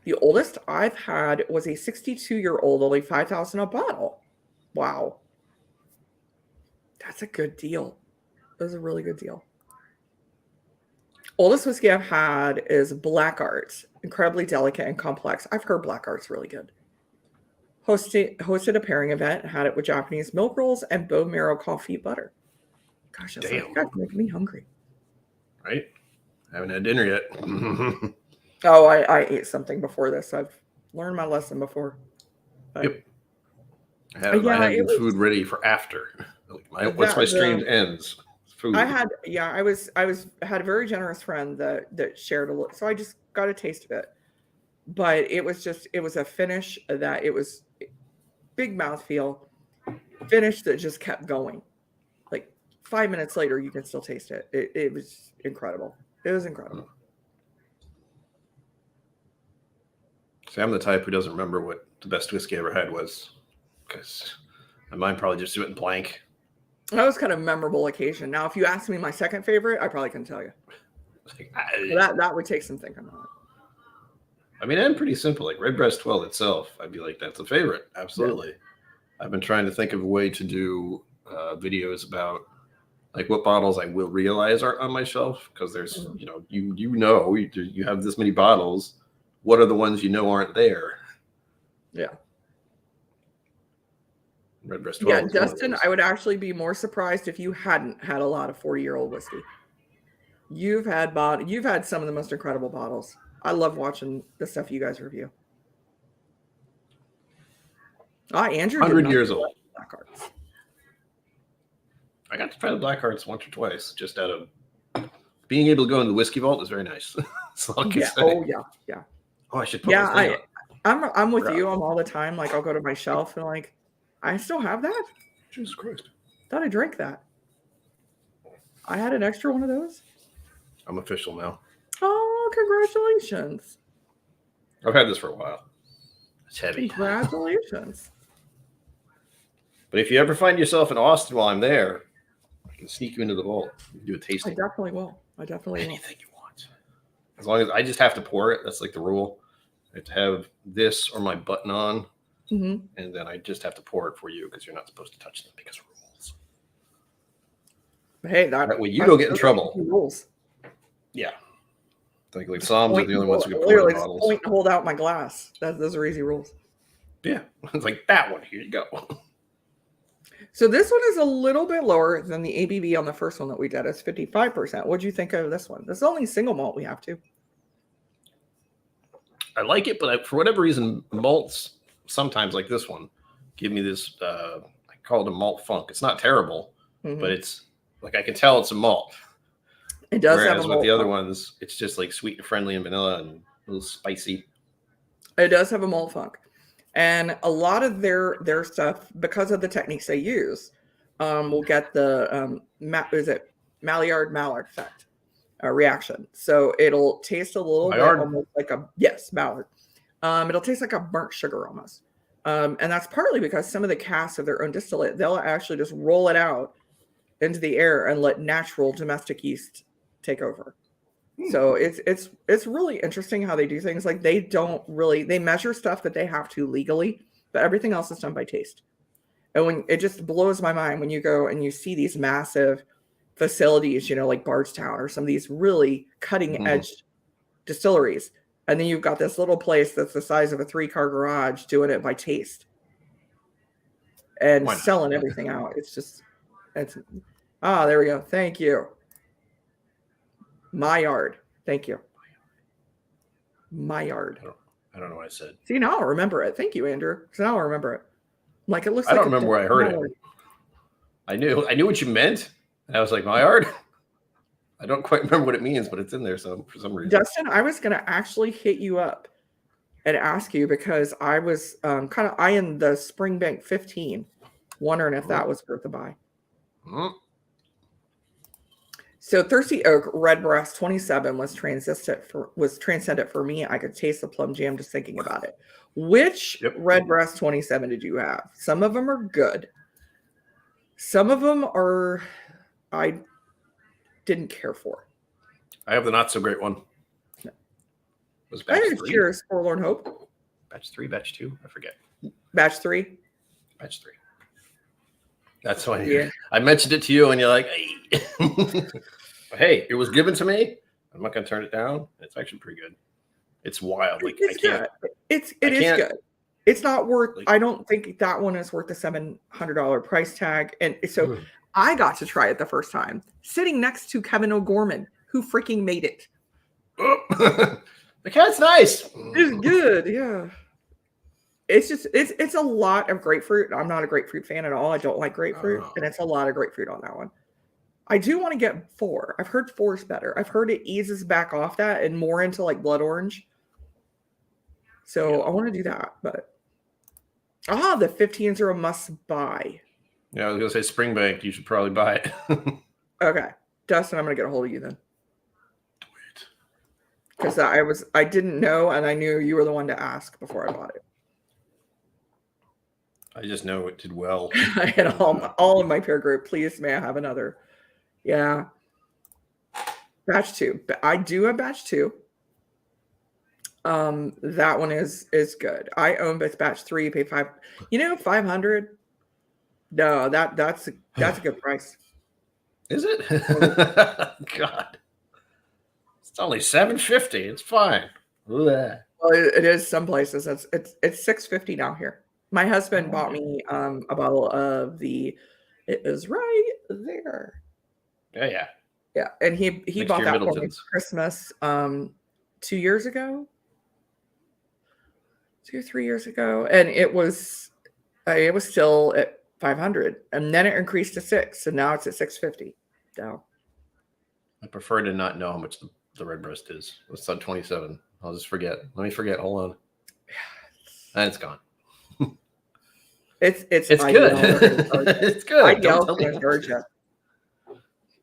The oldest I've had was a 62-year-old, only $5,000 a bottle. Wow. That's a good deal. That was a really good deal. Oldest whiskey I've had is Black Art. Incredibly delicate and complex. I've heard Black Art's really good. Hosted a pairing event, had it with Japanese milk rolls and bone marrow coffee butter. Gosh, that's like, making me hungry. Right? I haven't had dinner yet. Oh, I ate something before this. I've learned my lesson before. But, yep. I have the food ready for after. What's my strange ends? Food. I had a very generous friend that shared a little, so I just got a taste of it. But it was a finish that it was big mouthfeel, finish that just kept going. Like 5 minutes later, you can still taste it. It was incredible. It was incredible. See, I'm the type who doesn't remember what the best whiskey I ever had was, because my mind probably just went blank. That was kind of a memorable occasion. Now, if you ask me my second favorite, I probably couldn't tell you. That would take some thinking on it. I mean, I'm pretty simple. Like Redbreast 12 itself, I'd be like, that's a favorite. Absolutely. Yeah. I've been trying to think of a way to do videos about like what bottles I will realize are on my shelf, because there's, you have this many bottles. What are the ones you know aren't there? Yeah. Redbreast 12. Yeah, Dustin, I would actually be more surprised if you hadn't had a lot of 40-year-old whiskey. You've had some of the most incredible bottles. I love watching the stuff you guys review. Andrew, 100 years old. Black Arts. I got to try the Black Arts once or twice, just out of being able to go in the whiskey vault is very nice. Oh yeah. Oh, I should put this thing on. I'm with you. I'm all the time. Like I'll go to my shelf and like, I still have that. Jesus Christ! Thought I drank that. I had an extra one of those. I'm official now. Oh, congratulations! I've had this for a while. It's heavy. Congratulations! But if you ever find yourself in Austin while I'm there, I can sneak you into the vault. Do a tasting. I definitely will. Anything you want. As long as I just have to pour it. That's like the rule. I have to have this or my button on. Mm-hmm. And then I just have to pour it for you because you're not supposed to touch them because of rules. Hey, that way you don't get in trouble. Rules. Yeah. Like Psalms are the only ones who can pour the bottles. Point and hold out my glass. Those are easy rules. Yeah. It's like that one. Here you go. So this one is a little bit lower than the ABV on the first one that we did. It's 55%. What'd you think of this one? This is only single malt we have to. I like it, but for whatever reason, malts, sometimes like this one, give me this, I call it a malt funk. It's not terrible, but it's like I can tell it's a malt. It does. Whereas with the other ones, it's just like sweet and friendly and vanilla and a little spicy. It does have a malt funk. And a lot of their stuff, because of the techniques they use, will get the Maillard effect reaction. So it'll taste a little bit almost like Maillard. It'll taste like a burnt sugar almost. And that's partly because some of the casks of their own distillate, they'll actually just roll it out into the air and let natural domestic yeast take over. So it's really interesting how they do things. Like they measure stuff that they have to legally, but everything else is done by taste. And when it just blows my mind when you go and you see these massive facilities, like Bardstown or some of these really cutting edge distilleries. And then you've got this little place that's the size of a 3-car garage doing it by taste and selling everything out. There we go. Thank you. My yard. Thank you. My yard. I don't know what I said. See, now I'll remember it. Thank you, Andrew. Because now I'll remember it. Like it looks I don't remember where I heard it. I knew what you meant. And I was like, my yard? I don't quite remember what it means, but it's in there for some reason. Dustin, I was going to actually hit you up and ask you because I was kind of eyeing the Springbank 15, wondering if that was worth a buy. So Thirsty Oak Redbreast 27 was transcendent for me. I could taste the plum jam just thinking about it. Which Redbreast 27 did you have? Some of them are good. Some of them I didn't care for. I have the not so great one. No. Was batch 3? Cheers, Forlorn Hope. Batch 3, batch 2, I forget. Batch 3. Batch 3. That's why I mentioned it to you, and you're like, "Hey, hey, it was given to me. I'm not gonna turn it down. It's actually pretty good. It's wild. Like it's I can't. Good. It is good. It's not worth. I don't think that one is worth the $700 price tag. And so I got to try it the first time, sitting next to Kevin O'Gorman, who freaking made it. The cat's nice. It's good, yeah. It's a lot of grapefruit. I'm not a grapefruit fan at all. I don't like grapefruit, and it's a lot of grapefruit on that one. I do want to get 4. I've heard 4 is better. I've heard it eases back off that and more into like blood orange. So I want to do that, but the 15s are a must buy. Yeah, I was gonna say Springbank. You should probably buy it. Okay, Dustin, I'm gonna get a hold of you then. Because I didn't know, and I knew you were the one to ask before I bought it. I just know it did well. I had all of my peer group. Please, may I have another? Yeah. Batch 2. I do have batch 2. That one is good. I own batch 3. Pay 500. No, that's a good price. Is it? God, it's only $7.50. It's fine. Well, it is some places. It's $6.50 now here. My husband bought me a bottle of it is right there. Yeah. Yeah, and he bought that for me for Christmas 2 years ago. 2 or 3 years ago, and it was still at 500, and then it increased to 6, so now it's at 650. So I prefer to not know how much the Redbreast is. It's on 27. I'll just forget. Let me forget. Hold on. And it's gone. It's good. It's good. I yelled in Georgia.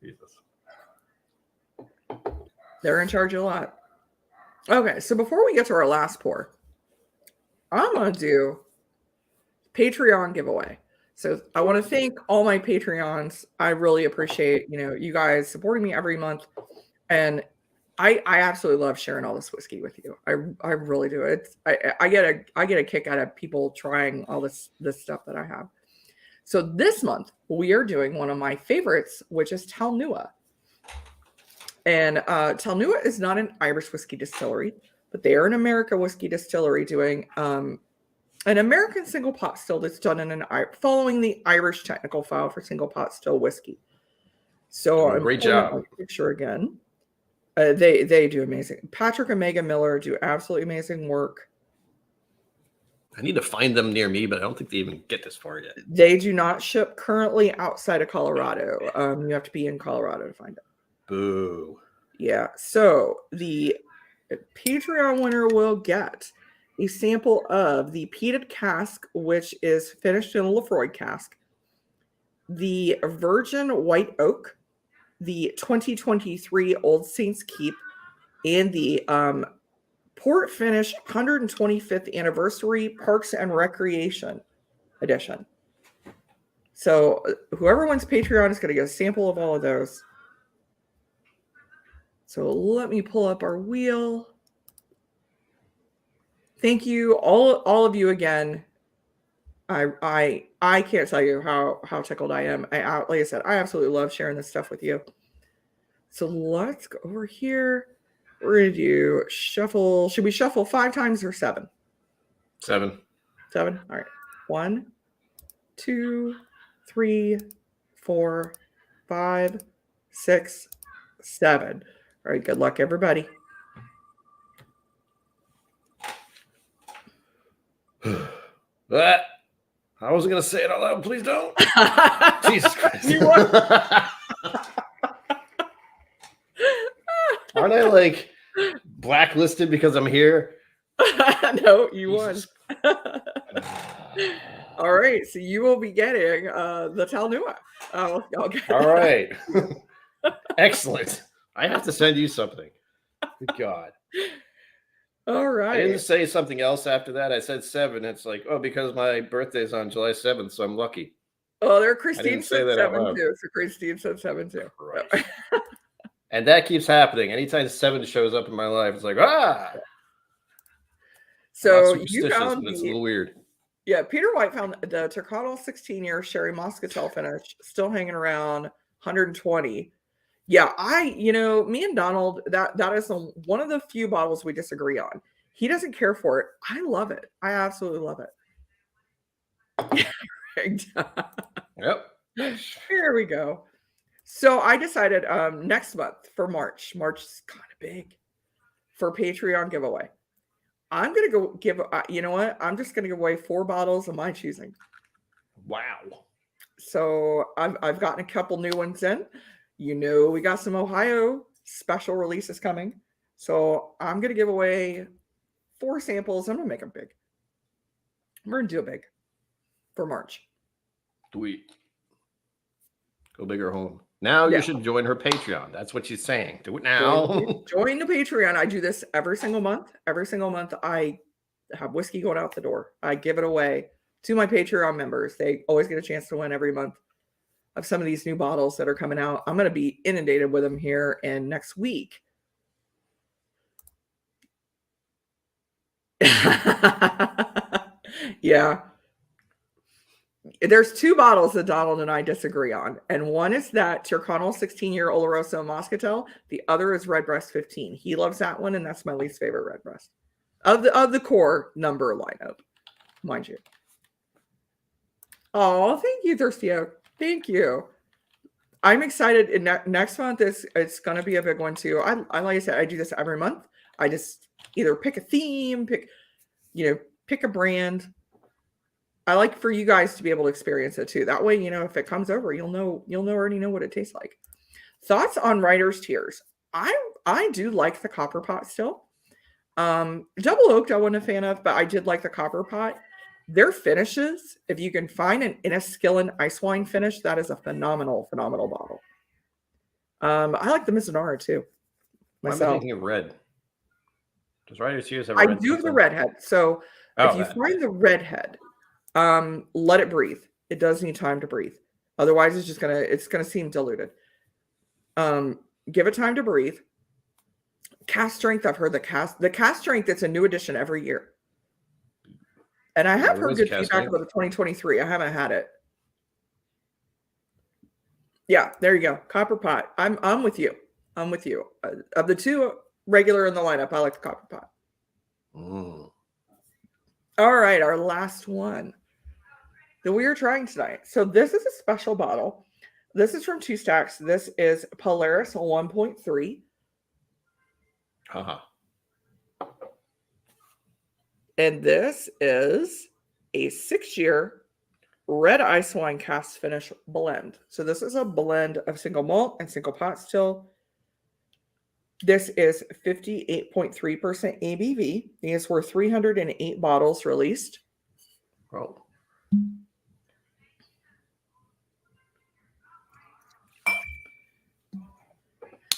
Jesus. They're in charge a lot. Okay, so before we get to our last pour, I'm going to do Patreon giveaway. So I want to thank all my Patreons. I really appreciate, you guys supporting me every month. And I absolutely love sharing all this whiskey with you. I really do. I get a kick out of people trying all this stuff that I have. So this month we are doing one of my favorites, which is Talnua. And Talnua is not an Irish whiskey distillery, but they are an American whiskey distillery doing an American single pot still that's done following the Irish technical file for single pot still whiskey. So great job. Picture again. They do amazing. Patrick and Megan Miller do absolutely amazing work. I need to find them near me, but I don't think they even get this far yet. They do not ship currently outside of Colorado. You have to be in Colorado to find it. Boo. Yeah. So the Patreon winner will get a sample of the peated cask, which is finished in a Lafroy cask, the Virgin White Oak, the 2023 Old Saints Keep, and the Port Finish 125th Anniversary Parks and Recreation Edition. So whoever wins Patreon is going to get a sample of all of those. So let me pull up our wheel. Thank you, all of you again. I can't tell you how tickled I am. Like I said, I absolutely love sharing this stuff with you. So let's go over here. We're gonna do shuffle. Should we shuffle 5 times or 7? 7. 7. All right. 1, 2, 3, 4, 5, 6, 7. All right. Good luck, everybody. I wasn't gonna say it out loud. Please don't. Jesus Christ. You won. Aren't I like blacklisted because I'm here? No, you Jesus. won. All right, so you will be getting the Talnua. All right. Excellent. I have to send you something. Good God. All right. I didn't say something else after that. I said 7. It's like, oh, because my birthday's on July 7th, so I'm lucky. Oh, there Christine say said that out 7 loud. too. So Christine said 7 too. Right. And that keeps happening. Anytime 7 shows up in my life, it's like, So not you found but it's a little weird. Yeah, Peter White found the Turcottle 16-year Sherry Moscatel finish still hanging around 120. Yeah, me and Donald, that is one of the few bottles we disagree on. He doesn't care for it. I love it. I absolutely love it. Yep. Here we go. So I decided next month for March is kind of big for Patreon giveaway. I'm going to go give, you know what? I'm just going to give away 4 bottles of my choosing. Wow. So I've gotten a couple new ones in. We got some Ohio special releases coming. So I'm going to give away 4 samples. I'm going to make them big. We're going to do it big for March. Sweet. Go big or home. Now you should join her Patreon. That's what she's saying. Do it now. Join the Patreon. I do this every single month. Every single month I have whiskey going out the door. I give it away to my Patreon members. They always get a chance to win every month of some of these new bottles that are coming out. I'm going to be inundated with them here in next week. Yeah. There's 2 bottles that Donald and I disagree on. And one is that Turcottle 16-year Oloroso Moscatel. The other is Redbreast 15. He loves that one, and that's my least favorite Redbreast. Of the core number lineup, mind you. Oh, thank you, Thirsty Oak. Thank you. I'm excited. Next month it's going to be a big one too. I like I said, I do this every month. I just either pick a theme, pick a brand. I like for you guys to be able to experience it too. That way, if it comes over, you'll already know what it tastes like. Thoughts on Writer's Tears? I do like the copper pot still. Double oaked I wasn't a fan of, but I did like the copper pot. Their finishes, if you can find an Inniskillen ice wine finish, that is a phenomenal bottle. I like the Mizunara too. Myself. I'm thinking of red. Does Writer's Tears have? I do have the redhead. So if you find the redhead, let it breathe. It does need time to breathe. Otherwise, it's gonna seem diluted. Give it time to breathe. Cast strength, I've heard the cast strength, it's a new edition every year. And I have heard good feedback about the 2023. I haven't had it. Yeah, there you go. Copper pot. I'm with you. I'm with you. Of the 2 regular in the lineup, I like the copper pot. All right, our last one that we are trying tonight. So this is a special bottle. This is from 2 Stacks. This is Polaris 1.3. And this is a 6-year red ice wine cast finish blend. So this is a blend of single malt and single pot still. This is 58.3% ABV. These were 308 bottles released. Oh.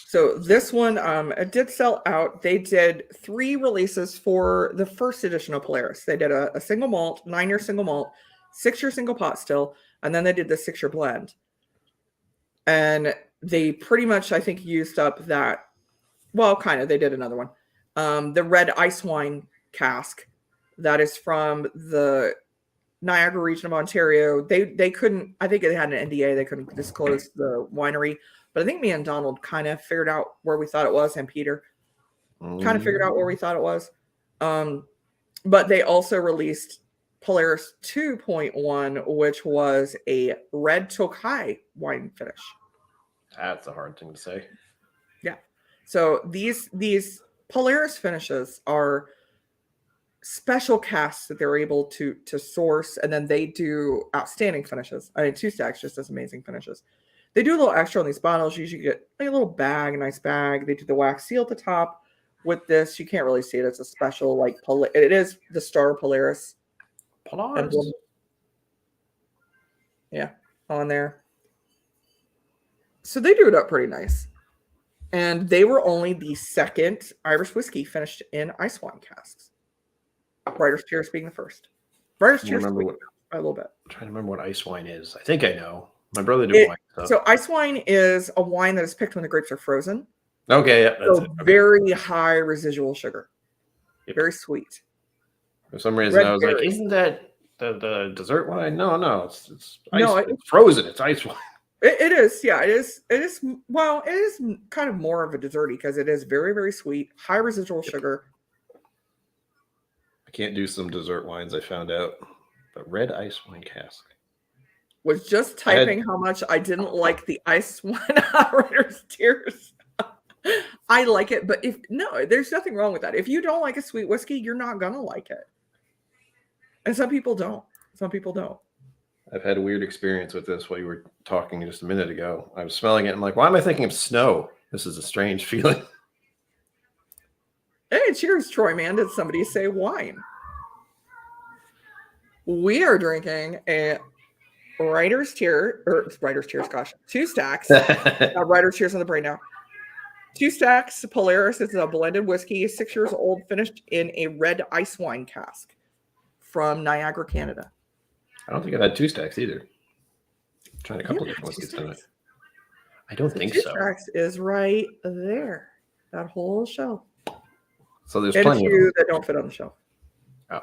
So this one, it did sell out. They did 3 releases for the first edition of Polaris. They did a single malt, 9-year single malt, 6-year single pot still, and then they did the 6-year blend. And they pretty much, I think, used up that well, kind of. They did another one. The red ice wine cask that is from the Niagara region of Ontario. They couldn't. I think they had an NDA. They couldn't disclose the winery. But I think me and Donald kind of figured out where we thought it was, and Peter kind of figured out where we thought it was. But they also released Polaris 2.1, which was a red Tokai wine finish. That's a hard thing to say. Yeah. So these Polaris finishes are special casks that they're able to source, and then they do outstanding finishes. I mean, Two Stacks just does amazing finishes. They do a little extra on these bottles. You usually get like a little bag, a nice bag. They do the wax seal at the top. With this, you can't really see it. It's a special like it is the Star Polaris emblem. Yeah, on there. So they do it up pretty nice. And they were only the second Irish whiskey finished in ice wine casks. Writer's Tears being the first. Writer's Tears by a little bit. I'm trying to remember what ice wine is. I think I know. My brother did wine. So ice wine is a wine that is picked when the grapes are frozen. Okay, yeah, that's so it. Okay. Very high residual sugar. Yep. Very sweet. For some reason, I was like, isn't that the dessert wine? No, it's ice. No, it's frozen. It's ice wine. It is, yeah, it is. Well, it is kind of more of a desserty because it is very, very sweet, high residual sugar. I can't do some dessert wines, I found out. But red ice wine cask. Was just typing how much I didn't like the ice wine Writer's Tears. I like it, but there's nothing wrong with that. If you don't like a sweet whiskey, you're not gonna like it. And some people don't. I've had a weird experience with this while you were talking just a minute ago. I was smelling it. And I'm like, why am I thinking of snow? This is a strange feeling. Hey, cheers, Troy, man. Did somebody say wine? We are drinking a Writer's Tears, gosh, Two Stacks. Writer's Tears on the brain now. Two Stacks Polaris is a blended whiskey, 6 years old, finished in a red ice wine cask from Niagara, Canada. I don't think I've had Two Stacks either. I'm trying a couple different whiskeys tonight. I don't think so. Two Stacks is right there. That whole shelf. So there's and plenty a of few them that don't fit on the shelf. Oh.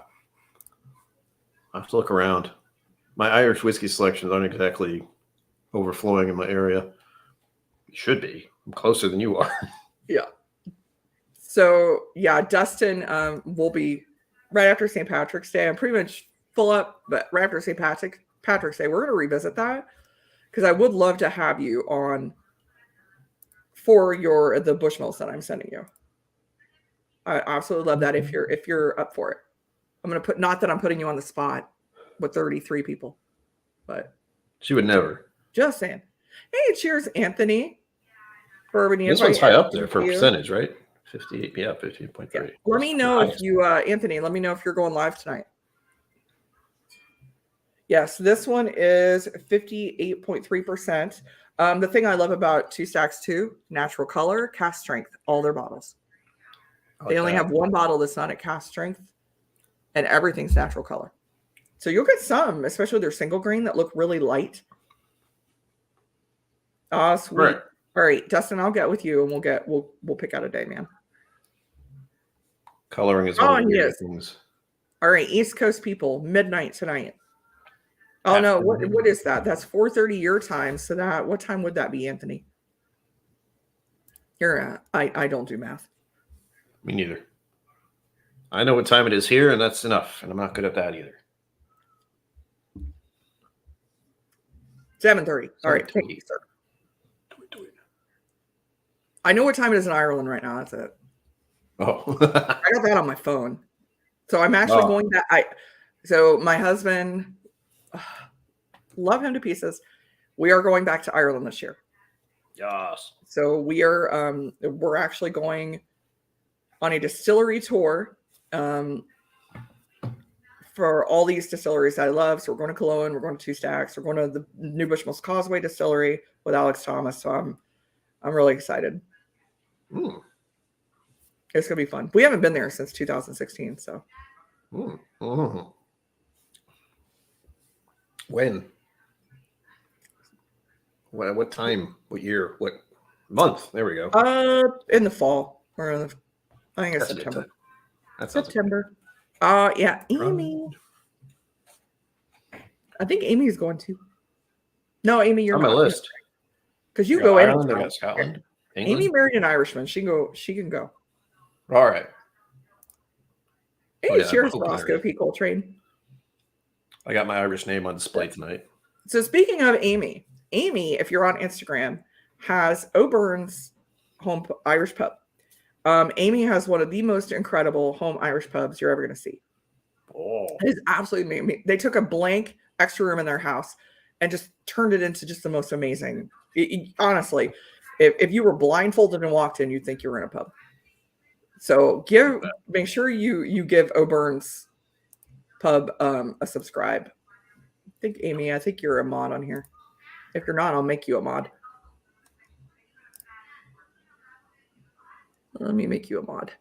I have to look around. My Irish whiskey selections aren't exactly overflowing in my area. It should be. I'm closer than you are. Yeah. So yeah, Dustin will be right after St. Patrick's Day. I'm pretty much full up, but right after St. Patrick's Day, we're going to revisit that because I would love to have you on for the Bushmills that I'm sending you. I absolutely love that if you're up for it. I'm going to put, not that I'm putting you on the spot with 33 people, but she would never. Just saying. Hey, cheers, Anthony. This one's high up there for percentage, right? 58, yeah, 15.3. Yeah. Let me know if you, Anthony, let me know if you're going live tonight. Yes, this one is 58.3%. The thing I love about Two Stacks too, natural color, cast strength, all their bottles. They only have one bottle that's not at cast strength, and everything's natural color. So you'll get some, especially their single grain, that look really light. Oh, sweet. Right. All right, Dustin, I'll get with you and we'll pick out a day, man. Coloring is one of the things. All right, East Coast people, midnight tonight. Oh no, what is that? That's 4:30 your time. So what time would that be, Anthony? I don't do math. Me neither. I know what time it is here, and that's enough. And I'm not good at that either. 7:30. All right, thank you, sir. I know what time it is in Ireland right now. That's it. Oh. I got that on my phone. So I'm actually going back. So my husband, love him to pieces. We are going back to Ireland this year. Yes. So we're actually going on a distillery tour for all these distilleries that I love. So we're going to Cologne, we're going to Two Stacks, we're going to the New Bushmills Causeway Distillery with Alex Thomas. So I'm really excited. Ooh. It's gonna be fun. We haven't been there since 2016. So. Ooh. Ooh. When? What time? What year? What month? There we go. In the fall. Or I think it's That's a good September. time. That sounds September. Yeah, Amy. I think Amy's going to. No, Amy, you're on my not. list. Because I you got go Ireland, I anytime. got Scotland, Amy England. married an Irishman. She can go. All right. Hey, Oh, yeah, cheers, I'm Roscoe P. Coltrane. I got my Irish name on display tonight. So speaking of Amy, if you're on Instagram, has O'Byrne's home Irish pub. Amy has one of the most incredible home Irish pubs you're ever going to see. Oh, It is absolutely amazing. They took a blank extra room in their house and just turned it into just the most amazing. Honestly, if you were blindfolded and walked in, you'd think you were in a pub. So make sure you give O'Byrne's pub a subscribe. Amy, I think you're a mod on here. If you're not, I'll make you a mod. Let me make you a mod.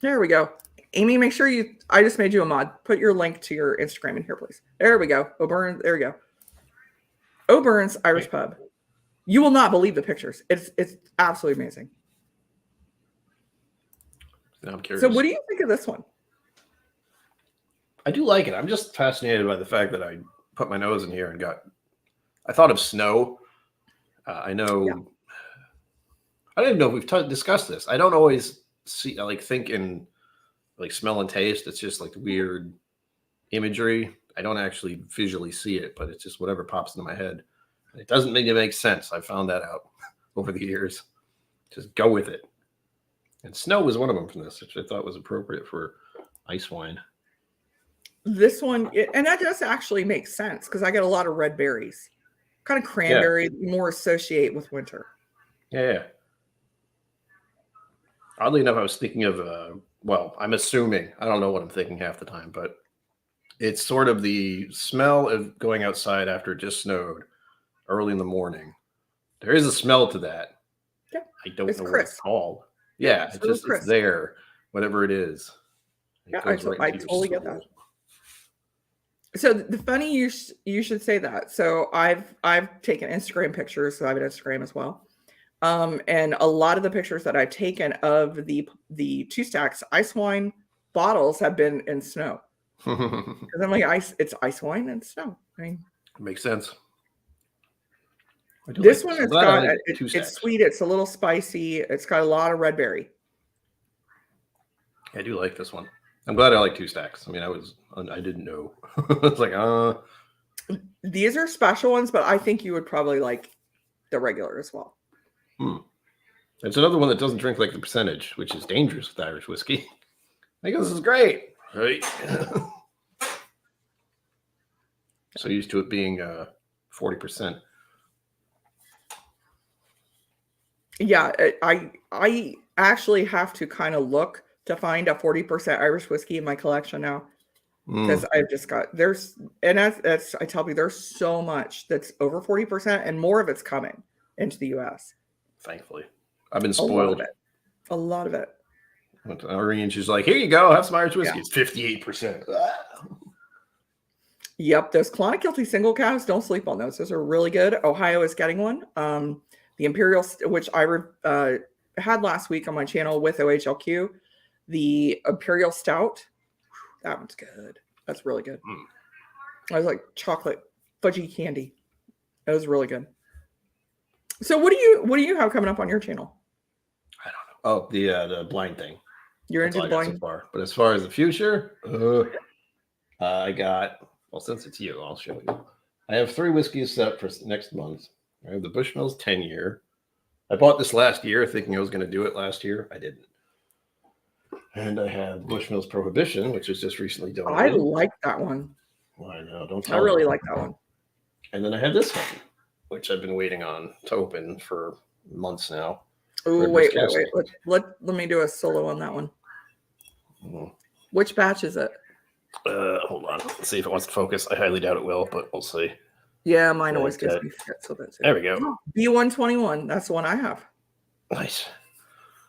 There we go. Amy, make sure I just made you a mod. Put your link to your Instagram in here, please. There we go. O'Byrne, there we go. O'Byrne's Irish Pub. You will not believe the pictures. It's absolutely amazing. I'm curious. So what do you think of this one? I do like it. I'm just fascinated by the fact that I put my nose in here and I thought of snow. I know. Yeah. I don't even know if we've discussed this. I don't always think in smell and taste. It's just like weird imagery. I don't actually visually see it, but it's just whatever pops into my head. It doesn't make sense. I found that out over the years. Just go with it. And snow was one of them from this, which I thought was appropriate for ice wine. This one, and that does actually make sense because I get a lot of red berries. Kind of cranberry, more associate with winter. Yeah. Oddly enough, I was thinking of, I'm assuming, I don't know what I'm thinking half the time, but it's sort of the smell of going outside after it just snowed early in the morning. There is a smell to that. Yeah. I don't know what it's called. Yeah, it's there, whatever it is. Yeah, I totally get that. So the funny you should say that. So I've taken Instagram pictures, so I have an Instagram as well. And a lot of the pictures that I've taken of the 2 stacks ice wine bottles have been in snow. Because I'm like, it's ice wine and snow. I mean, it makes sense. This one has got it's sweet. It's a little spicy. It's got a lot of red berry. I do like this one. I'm glad I like 2 stacks. I mean, I didn't know. It's like, These are special ones, but I think you would probably like the regular as well. There's another one that doesn't drink like the percentage, which is dangerous with Irish whiskey. I think this is great. Right. So used to it being 40%. Yeah, I actually have to kind of look to find a 40% Irish whiskey in my collection now, because I've just got that's I tell you, there's so much that's over 40% and more of it's coming into the US. Thankfully, I've been spoiled. A lot of it. Irene, she's like, here you go, have some Irish whiskey. Yeah. It's 58%. Yep, those Clonakilty single calves, don't sleep on those. Those are really good. Ohio is getting one. The Imperial, which I had last week on my channel with OHLQ, the Imperial Stout, that one's good. That's really good. I was like chocolate fudgy candy. That was really good. So what do you have coming up on your channel? I don't know. Oh, the blind thing. You're into the blind so far. But as far as the future, I got, well, since it's you, I'll show you. I have 3 whiskeys set up for next month. I have the Bushmills 10-year. I bought this last year thinking I was going to do it last year. I didn't. And I have Bushmills Prohibition, which was just recently done. I like that one. Well, I know. Don't tell me. I really me. like that one. And then I have this one, which I've been waiting on to open for months now. Oh, wait. Let me do a solo on that one. Which batch is it? Hold on. Let's see if it wants to focus. I highly doubt it will, but we'll see. Yeah, mine always gives me shit. So that's it. There we go. B121. That's the one I have. Nice.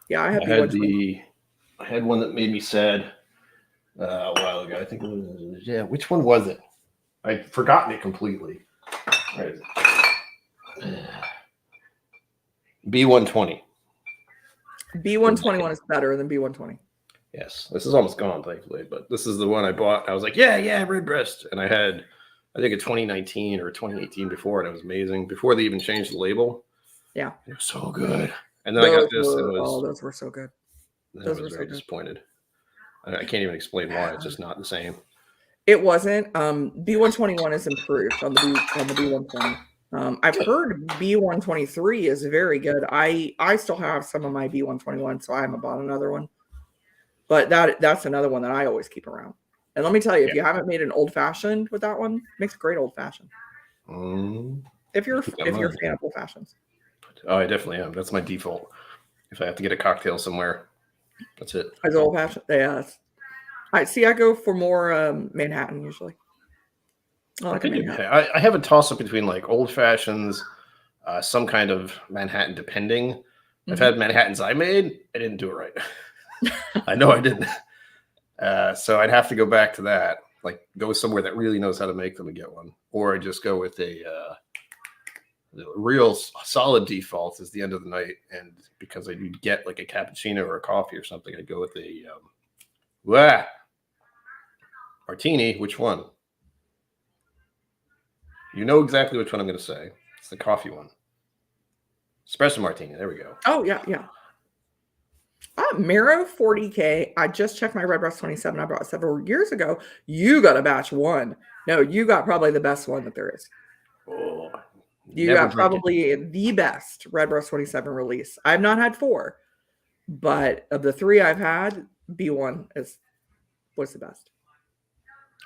Yeah, I have B121. I had one that made me sad a while ago. I think it was, which one was it? I'd forgotten it completely. B120. B121 is better than B120. Yes, this is almost gone, thankfully, but this is the one I bought. I was like, yeah, Redbreast. And I had, I think, a 2019 or 2018 before, and it was amazing. Before they even changed the label. Yeah. It was so good. And then I got this, and those were so good. Those were very disappointed. I can't even explain why. It's just not the same. It wasn't. B121 is improved on the B120. I've heard B123 is very good. I still have some of my B121, so I haven't bought another one. But that's another one that I always keep around. And let me tell you, if you haven't made an old fashioned with that one, it makes a great old fashioned. If you're a fan of old fashions. Oh, I definitely am. That's my default. If I have to get a cocktail somewhere, that's it. As old fashioned, yeah. I go for more Manhattan usually. I have a toss up between like old fashions, some kind of Manhattan, depending. Mm-hmm. I've had Manhattans I made. I didn't do it right. I know I didn't. So I'd have to go back to that, like go somewhere that really knows how to make them and get one, or I just go with a real solid default is the end of the night. And because I do get like a cappuccino or a coffee or something, I go with a martini. Which one? You know exactly which one I'm going to say. It's the coffee one. Espresso martini. There we go. Oh, yeah. Mero 40K. I just checked my Redbreast 27 I bought several years ago. You got a batch one. No, you got probably the best one that there is. Oh, you got probably the best Redbreast 27 release. I've not had 4, but of the 3 I've had, B1 was the best.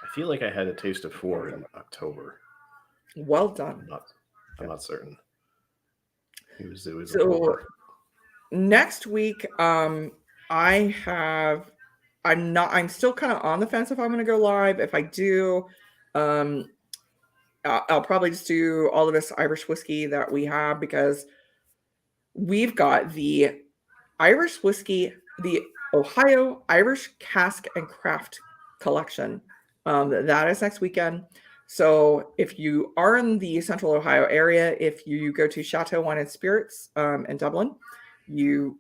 I feel like I had a taste of 4 in October. Well done. I'm not certain. It was so October. Next week, I'm still kind of on the fence if I'm going to go live. If I do, I'll probably just do all of this Irish whiskey that we have, because we've got the Irish whiskey, the Ohio Irish Cask and Craft collection. That is next weekend. So if you are in the Central Ohio area, if you go to Chateau Wine and Spirits in Dublin,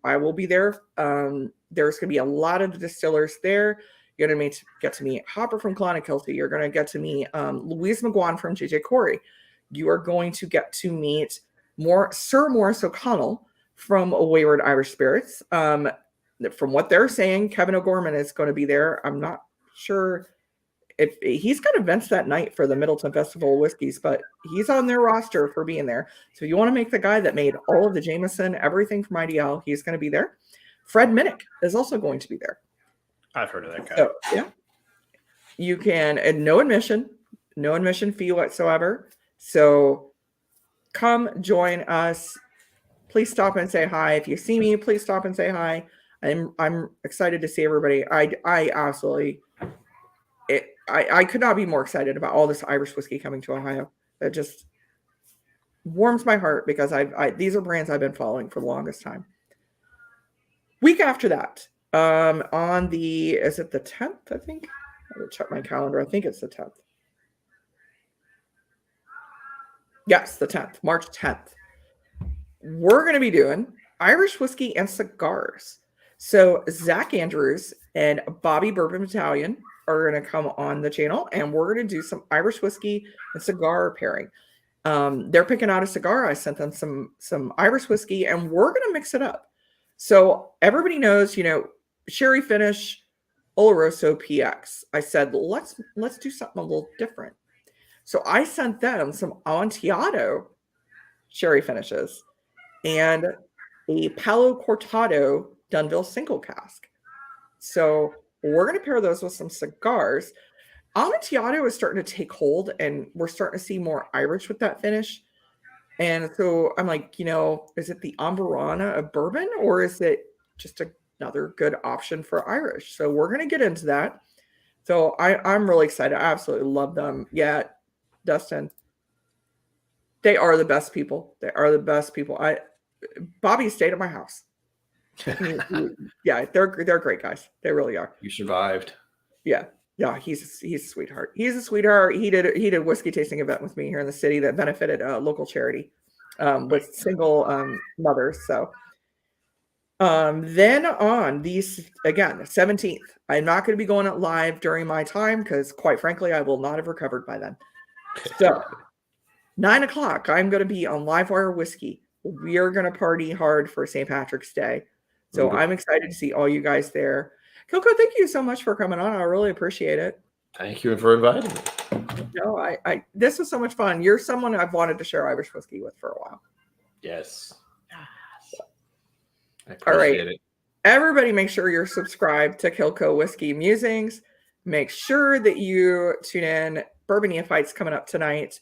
I will be there. There's going to be a lot of the distillers there. You're going to get to meet Hopper from Clonakilty. You're going to get to meet Louise McGuan from JJ Corey. You are going to get to meet Sir Maurice O'Connell from Wayward Irish Spirits. From what they're saying, Kevin O'Gorman is going to be there. I'm not sure if he's got events that night for the Middleton Festival of Whiskeys, but he's on their roster for being there. So if you want to make the guy that made all of the Jameson, everything from IDL, he's going to be there. Fred Minnick is also going to be there. I've heard of that guy. So, yeah. You can, and no admission fee whatsoever. So come join us. Please stop and say hi. If you see me, please stop and say hi. I'm excited to see everybody. I absolutely... I could not be more excited about all this Irish whiskey coming to Ohio. It just warms my heart, because these are brands I've been following for the longest time. Week after that, is it the 10th, I think? I'm going to check my calendar. I think it's the 10th. Yes, the 10th, March 10th. We're going to be doing Irish whiskey and cigars. So Zach Andrews and Bobby Bourbon Battalion are going to come on the channel, and we're going to do some Irish whiskey and cigar pairing. They're picking out a cigar. I sent them some Irish whiskey, and we're going to mix it up. So everybody knows, sherry finish, Oloroso PX. I said, let's do something a little different. So I sent them some Amontillado sherry finishes and a Palo Cortado Dunville single cask. So we're going to pair those with some cigars. Amontillado is starting to take hold, and we're starting to see more Irish with that finish. And so I'm like, is it the Amburana of bourbon, or is it just another good option for Irish? So we're going to get into that. So I'm really excited. I absolutely love them. Yeah, Dustin, they are the best people. They are the best people. Bobby stayed at my house. Yeah, they're great guys. They really are. You survived. Yeah. Yeah, he's a sweetheart. He's a sweetheart. He did a whiskey tasting event with me here in the city that benefited a local charity with single mothers. So then on these again, the 17th. I'm not going to be going out live during my time because quite frankly, I will not have recovered by then. So 9 o'clock, I'm going to be on Livewire Whiskey. We are going to party hard for St. Patrick's Day. So I'm excited to see all you guys there. KillCo, thank you so much for coming on. I really appreciate it. Thank you for inviting me. No, I this was so much fun. You're someone I've wanted to share Irish whiskey with for a while. Yes. I All right. appreciate it. Everybody make sure you're subscribed to KillCo Whiskey Musings. Make sure that you tune in. Bourbon Neophytes coming up tonight.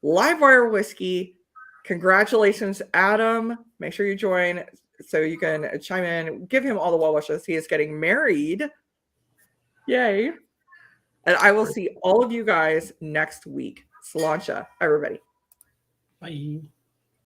Livewire Whiskey. Congratulations, Adam. Make sure you join so you can chime in. Give him all the well wishes. He is getting married. Yay. And I will see all of you guys next week. Sláinte, everybody. Bye.